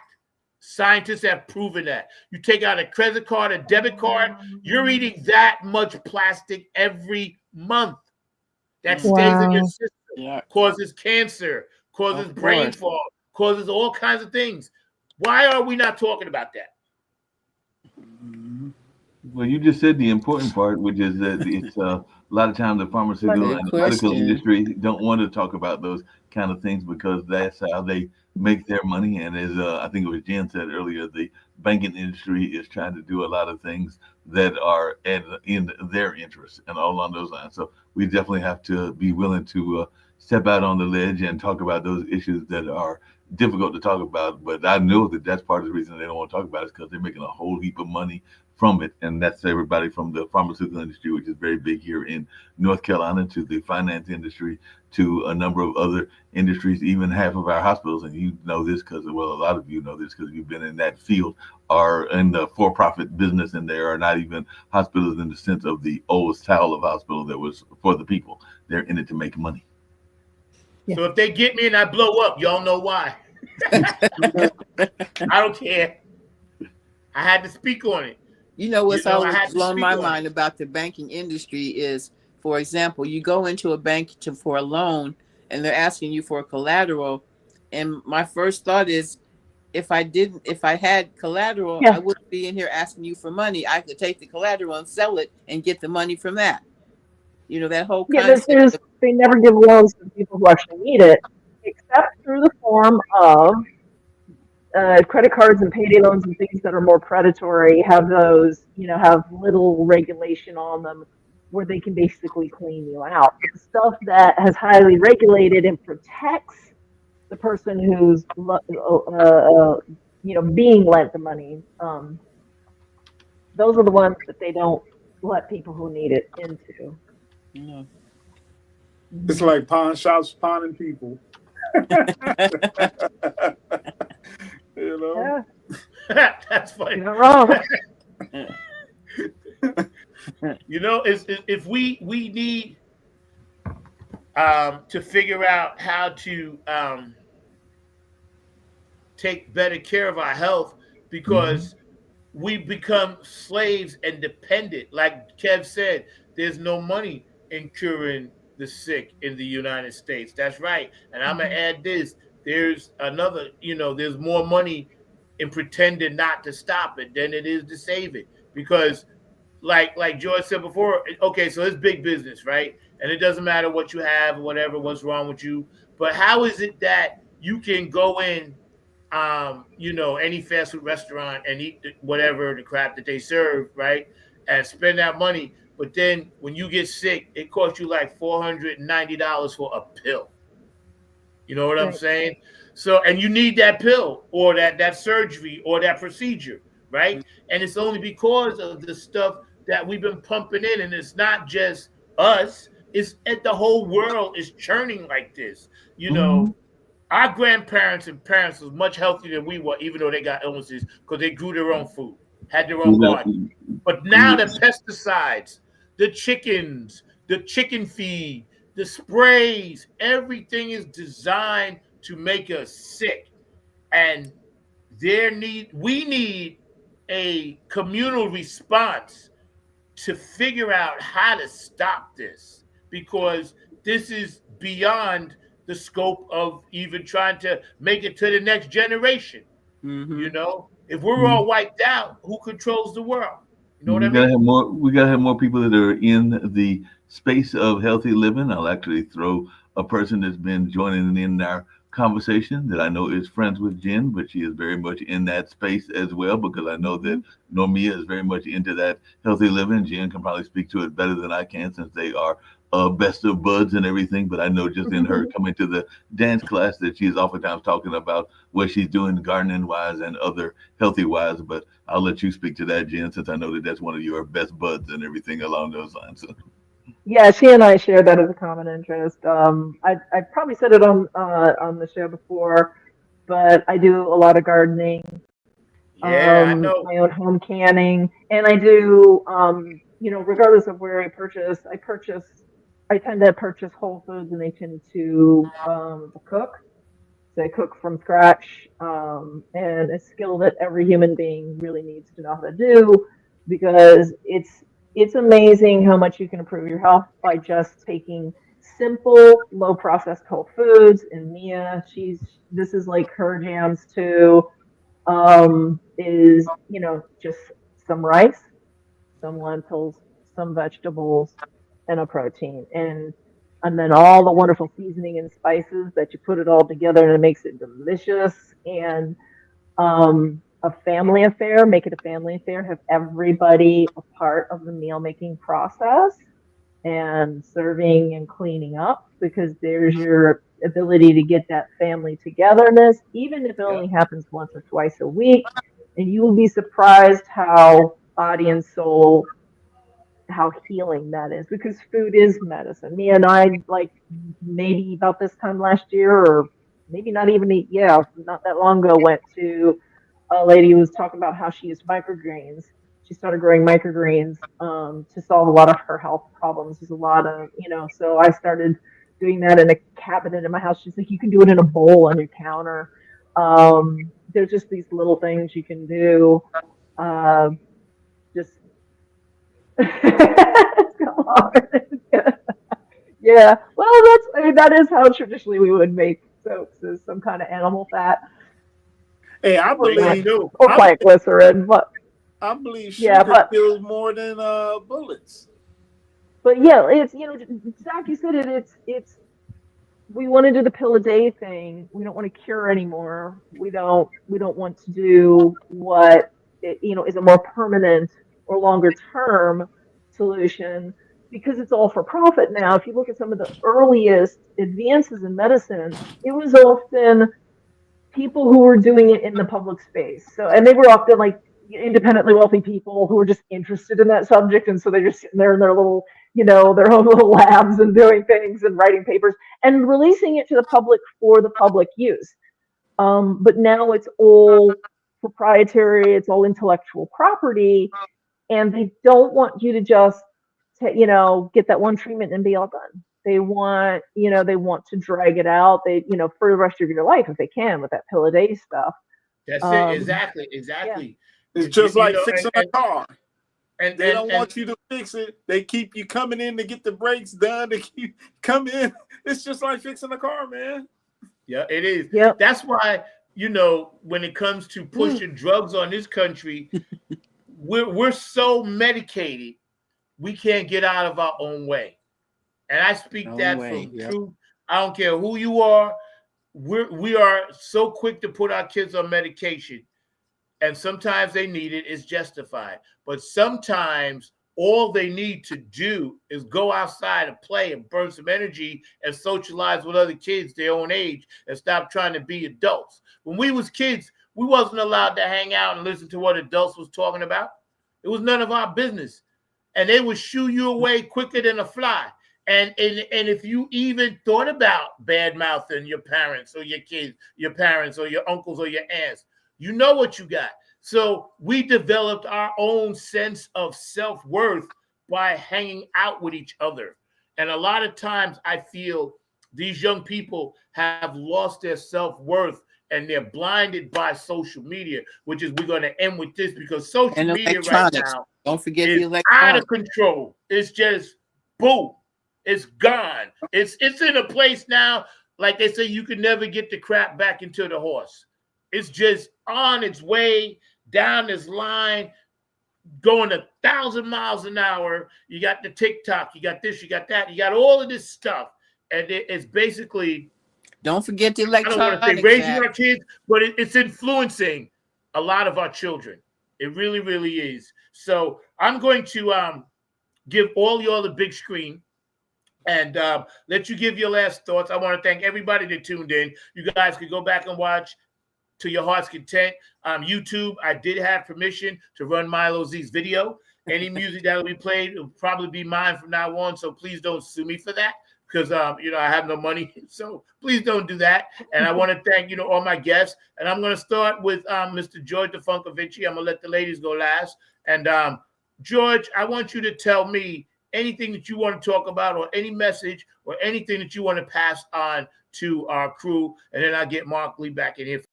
Scientists have proven that. You take out a credit card, a debit card, you're eating that much plastic every month. That stays in your system, causes cancer, causes brain fog, causes all kinds of things. Why are we not talking about that?
Well, you just said the important part, which is that it's a lot of times the pharmaceutical
Good
and the medical
question.
industry don't want to talk about those kind of things because that's how they make their money. And as I think it was Jen said earlier, the banking industry is trying to do a lot of things that are in their interest and all along those lines. So we definitely have to be willing to step out on the ledge and talk about those issues that are difficult to talk about. But I know that that's part of the reason they don't want to talk about it is because they're making a whole heap of money from it. And that's everybody from the pharmaceutical industry, which is very big here in North Carolina, to the finance industry, to a number of other industries, even half of our hospitals. And you know this because, well, a lot of you know this because you've been in that field, are in the for-profit business, and they are not even hospitals in the sense of the old style of hospital that was for the people. They're in it to make money.
So if they get me and I blow up, y'all know why. I don't care. I had to speak on it.
You know what's
I
always
had to
blown
speak
my
on
mind
it.
about the banking industry is, for example, you go into a bank for a loan and they're asking you for a collateral. And my first thought is, if I had collateral,
Yeah.
I wouldn't be in here asking you for money. I could take the collateral and sell it and get the money from that. You know, that whole
Yeah,
concept.
they never give loans to people who actually need it, except through the form of credit cards and payday loans and things that are more predatory. Have those, have little regulation on them where they can basically clean you out. But the stuff that has highly regulated and protects the person who's being lent the money, those are the ones that they don't let people who need it into.
Yeah.
It's like pawn shops pawning people.
Yeah,
That's funny.
you're not wrong.
If we need to figure out how to take better care of our health, because we become slaves and dependent. Like Kev said, there's no money in curing the sick in the United States. That's right. And I'm gonna add this. There's another, there's more money in pretending not to stop it than it is to save it. Because like George said before, okay, so it's big business, right? And it doesn't matter what you have or whatever, what's wrong with you. But how is it that you can go in any fast food restaurant and eat whatever the crap that they serve, right? And spend that money. But then when you get sick, it costs you like $490 for a pill. You know what I'm saying? So, and you need that pill or that surgery or that procedure, right? And it's only because of the stuff that we've been pumping in. And it's not just us. It's the whole world is churning like this. Our grandparents and parents was much healthier than we were, even though they got illnesses, because they grew their own food, had their own garden. But now the pesticides, the chickens, the chicken feed, the sprays, everything is designed to make us sick. And we need a communal response to figure out how to stop this, because this is beyond the scope of even trying to make it to the next generation. If we're all wiped out, who controls the world? You know what I mean?
We gotta have more people that are in the space of healthy living. I'll actually throw a person that's been joining in our conversation that I know is friends with Jen, but she is very much in that space as well, because I know that Normia is very much into that healthy living. Jen can probably speak to it better than I can, since they are best of buds and everything. But I know just in her coming to the dance class that she is oftentimes talking about what she's doing gardening wise and other healthy wise. But I'll let you speak to that, Jen, since I know that that's one of your best buds and everything along those lines.
Yeah, she and I share that as a common interest. I probably said it on the show before, but I do a lot of gardening.
Yeah, I know.
My own home canning, and I do. Regardless of where I purchase, I tend to purchase whole foods, and they tend to cook. So I cook from scratch, and a skill that every human being really needs to know how to do, because it's amazing how much you can improve your health by just taking simple, low processed whole foods. And Mia, this is like her jams too. Is, just some rice, some lentils, some vegetables, and a protein. And then all the wonderful seasoning and spices that you put it all together and it makes it delicious. And a family affair, make it a family affair, have everybody a part of the meal making process and serving and cleaning up, because there's your ability to get that family togetherness, even if it only happens once or twice a week. And you will be surprised how body and soul, how healing that is, because food is medicine. Me and I, like maybe about this time last year, or maybe not even, not that long ago, went to a lady who was talking about how she used microgreens. She started growing microgreens to solve a lot of her health problems. There's a lot of, so I started doing that in a cabinet in my house. She's like, you can do it in a bowl on your counter. There's just these little things you can do. Just yeah. Well, that is how traditionally we would make soaps, is some kind of animal fat.
Hey, I believe
or plant glycerin, but
I believe sugar kills more than bullets.
But yeah, it's Zach, you said it's we want to do the pill a day thing. We don't want to cure anymore. We don't want to do what is a more permanent or longer term solution, because it's all for profit now. If you look at some of the earliest advances in medicine, it was often people who were doing it in the public space. So, and they were often like independently wealthy people who were just interested in that subject, and so they're just sitting there in their little, their own little labs and doing things and writing papers and releasing it to the public for the public use. But now it's all proprietary, it's all intellectual property, and they don't want you to just, get that one treatment and be all done. They want, to drag it out. They, for the rest of your life, if they can, with that pill a day stuff.
That's it. Exactly.
Yeah. It's just like fixing a car. And they don't want you to fix it. They keep you coming in to get the brakes done. They keep come in. It's just like fixing a car, man.
Yeah, it is.
Yep.
That's why, when it comes to pushing drugs on this country, we're so medicated, we can't get out of our own way. And I speak from truth. I don't care who you are. We are so quick to put our kids on medication. And sometimes they need it. It's justified. But sometimes all they need to do is go outside and play and burn some energy and socialize with other kids their own age and stop trying to be adults. When we was kids, we wasn't allowed to hang out and listen to what adults was talking about. It was none of our business. And they would shoo you away quicker than a fly. And if you even thought about bad-mouthing your parents or your kids, your parents or your uncles or your aunts, you know what you got. So we developed our own sense of self-worth by hanging out with each other. And a lot of times I feel these young people have lost their self-worth and they're blinded by social media, which is, we're going to end with this, because social media right now,
don't forget
is
the electronics,
out of control. It's just boom. It's gone. It's in a place now, like they say, you can never get the crap back into the horse. It's just on its way down this line, going 1,000 miles an hour. You got the TikTok, you got this, you got that, you got all of this stuff. And it's basically,
don't forget the electronics.
I don't want to say raising our kids, but it's influencing a lot of our children. It really, really is. So I'm going to give all y'all the big screen and let you give your last thoughts. I want to thank everybody that tuned in. You guys can go back and watch to your heart's content. YouTube, I did have permission to run Milo Z's video. Any music that will be played will probably be mine from now on, so please don't sue me for that, because I have no money. So please don't do that. And I want to thank all my guests. And I'm going to start with Mr. George DeFunkovici. I'm going to let the ladies go last. And George, I want you to tell me anything that you want to talk about, or any message, or anything that you want to pass on to our crew. And then I'll get Mark Lee back in here.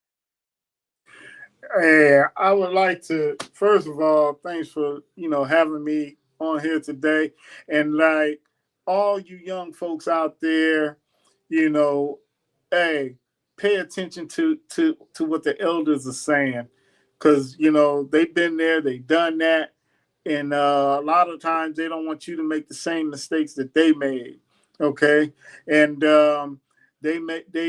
I would like to, first of all, thanks for having me on here today. And like all you young folks out there, you know, hey, pay attention to what the elders are saying, because you know they've been there, they've done that, and a lot of times they don't want you to make the same mistakes that they made. Okay, and they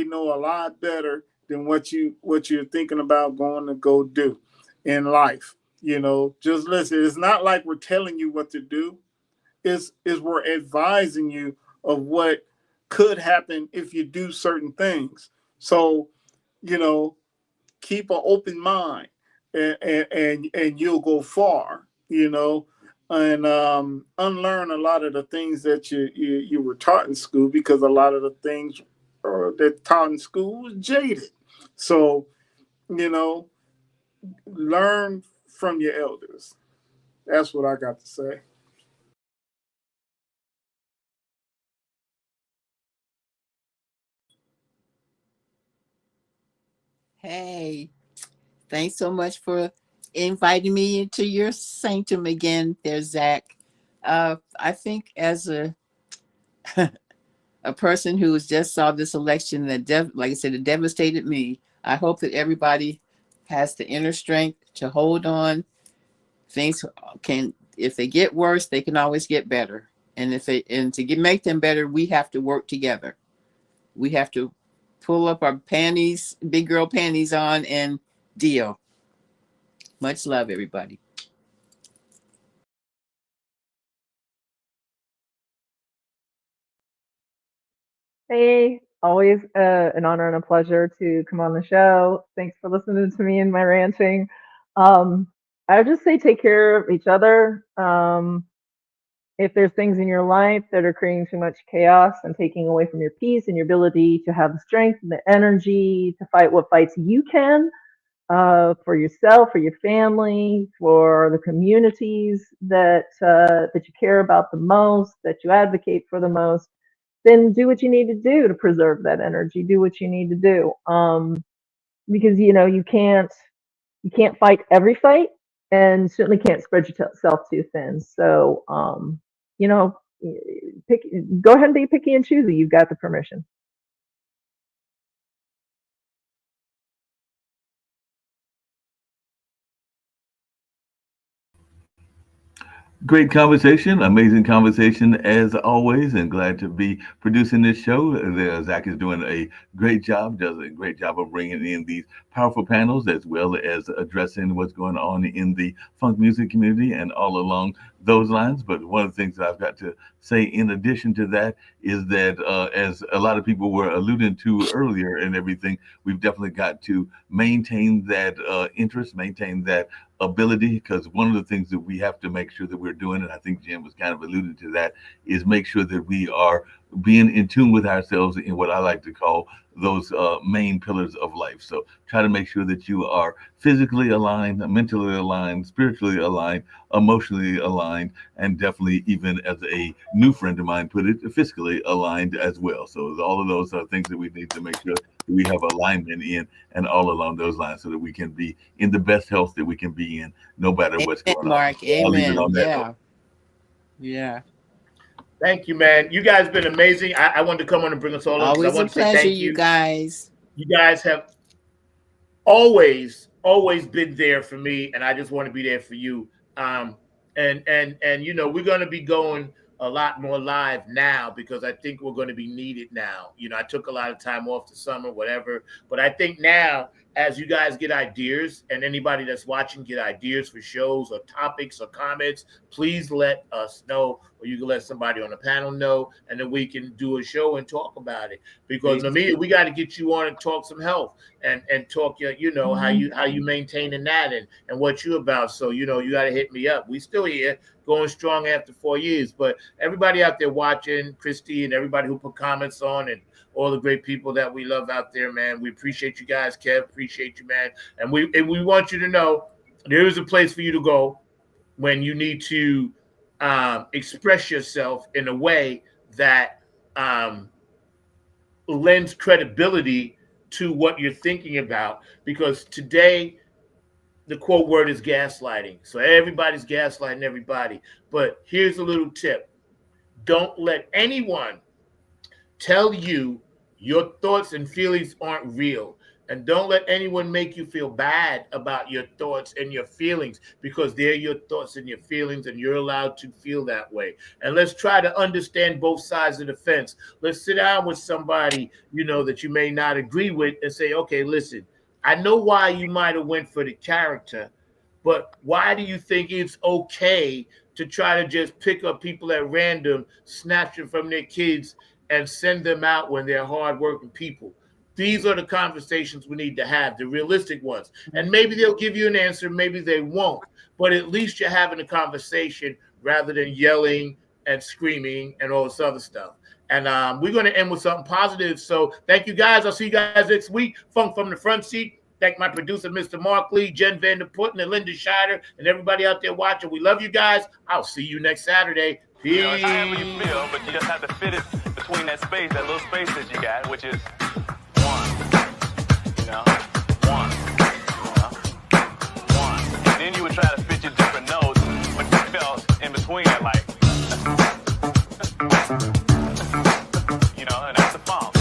know a lot better than what you're thinking about going to go do in life. You know, just listen. It's not like we're telling you what to do. Is we're advising you of what could happen if you do certain things. So, you know, keep an open mind, and you'll go far. You know, and unlearn a lot of the things that you were taught in school, because a lot of the things that taught in school was jaded. So, you know, learn from your elders. That's what I got to say.
Hey, thanks so much for inviting me into your sanctum again there, Zach. I think as a person who just saw this election that, like I said, it devastated me. I hope that everybody has the inner strength to hold on. Things can, if they get worse, they can always get better. And make them better, we have to work together. We have to pull up our panties, big girl panties on, and deal. Much love, everybody.
Hey, always an honor and a pleasure to come on the show. Thanks for listening to me and my ranting. I would just say take care of each other. If there's things in your life that are creating too much chaos and taking away from your peace and your ability to have the strength and the energy to fight what fights you can, for yourself, for your family, for the communities that you care about the most, that you advocate for the most, then do what you need to do to preserve that energy. Do what you need to do, because you know you can't fight every fight, and certainly can't spread yourself too thin. So you know, go ahead and be picky and choosy. You've got the permission.
Great conversation, amazing conversation as always, and glad to be producing this show. Zach is doing a great job, does a great job of bringing in these powerful panels as well as addressing what's going on in the funk music community and all along those lines. But one of the things that I've got to say in addition to that is that as a lot of people were alluding to earlier and everything, we've definitely got to maintain that interest, maintain that ability, because one of the things that we have to make sure that we're doing, and I think Jim was kind of alluding to that, is make sure that we are being in tune with ourselves in what I like to call those main pillars of life. So try to make sure that you are physically aligned, mentally aligned, spiritually aligned, emotionally aligned, and definitely, even as a new friend of mine put it, fiscally aligned as well. So all of those are things that we need to make sure that we have alignment in, and all along those lines, so that we can be in the best health that we can be in, no matter what's going on.
Mark,
I'll leave it
amen.
on that
Yeah.
note.
Yeah.
Thank you, man. You guys been amazing. I wanted to come on and bring us all up.
Always
I want
a
to say
pleasure,
thank
you guys.
You guys have always been there for me, and I just want to be there for you. And you know, we're going to be going a lot more live now, because I think we're going to be needed now. You know, I took a lot of time off the summer, whatever, but I think now, as you guys get ideas, and anybody that's watching get ideas for shows or topics or comments, please let us know, or you can let somebody on the panel know, and then we can do a show and talk about it. Because Amelia, we got to get you on and talk some health and talk, you know, how you maintaining that and what you about. So, you know, you got to hit me up. We still here, going strong after 4 years. But everybody out there watching, Christy and everybody who put comments on, and all the great people that we love out there, man. We appreciate you guys, Kev. Appreciate you, man. And we want you to know there is a place for you to go when you need to express yourself in a way that lends credibility to what you're thinking about. Because today, the quote word is gaslighting. So everybody's gaslighting everybody. But here's a little tip. don't let anyone tell you your thoughts and feelings aren't real. And don't let anyone make you feel bad about your thoughts and your feelings, because they're your thoughts and your feelings, and you're allowed to feel that way. And let's try to understand both sides of the fence. Let's sit down with somebody, that you may not agree with and say, okay, listen, I know why you might have went for the character, but why do you think it's okay to try to just pick up people at random, snatch them from their kids, and send them out when they're hardworking people? These are the conversations we need to have, the realistic ones. And maybe they'll give you an answer, maybe they won't. But at least you're having a conversation rather than yelling and screaming and all this other stuff. And we're going to end with something positive. So thank you, guys. I'll see you guys next week. Funk from the Front Seat. Thank my producer, Mr. Mark Lee, Jen Vanderputten, and Linda Scheider, and everybody out there watching. We love you guys. I'll see you next Saturday. Peace.
It's however you feel, but you just have to fit it between that space, that little space that you got, which is one. And then you would try to fit your different notes, but you felt in between it, like, and that's the funk,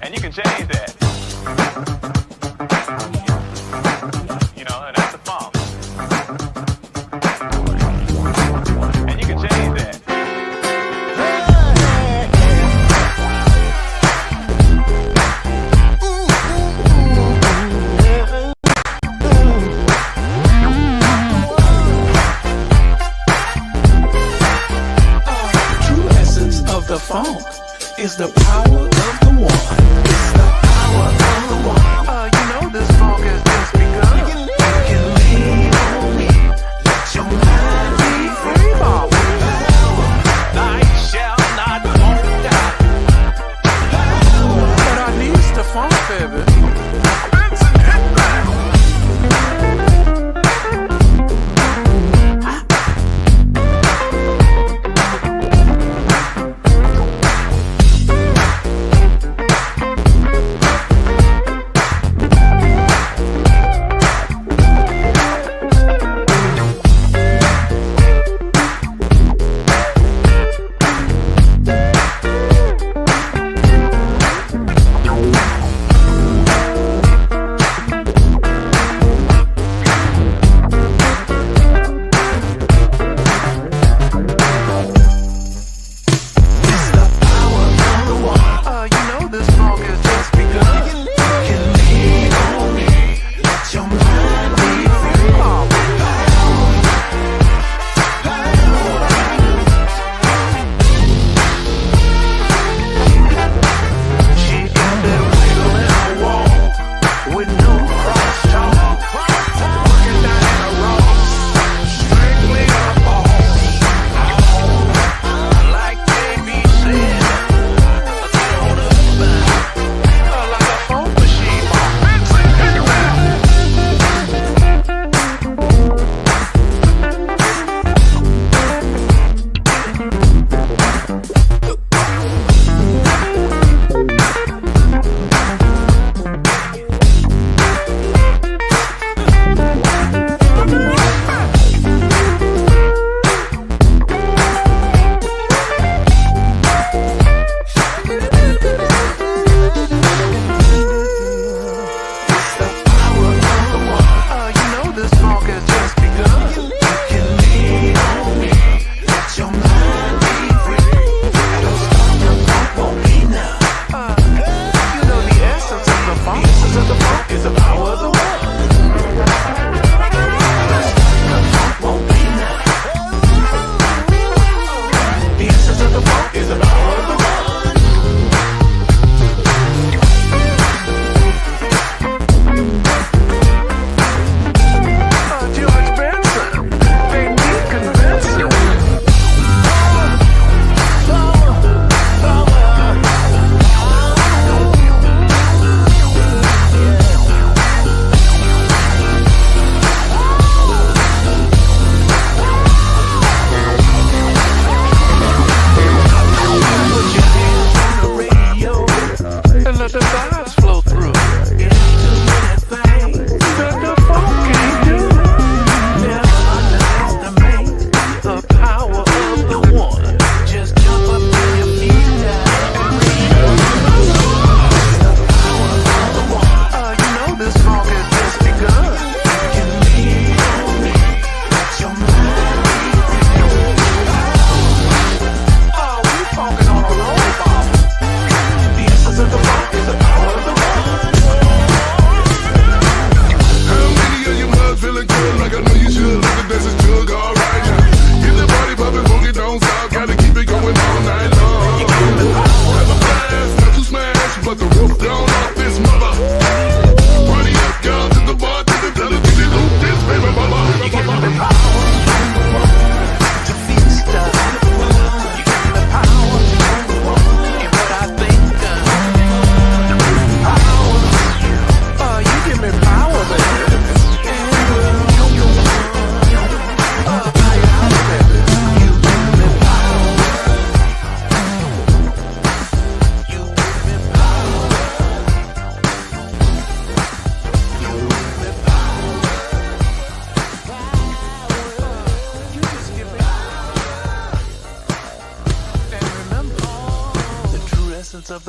and you can change that, and that's the funk, and you can change that.
The funk is the power of the one. It's the power of the one. This funk has just begun. You can lean on me. Let your mind be free. Night shall not won't die. But I need the funk, baby.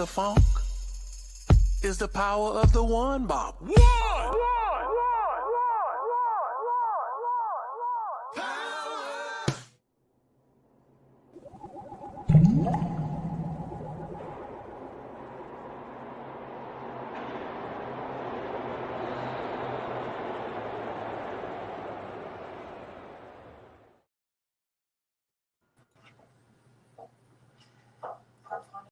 the funk is the power of the one, Bob. One!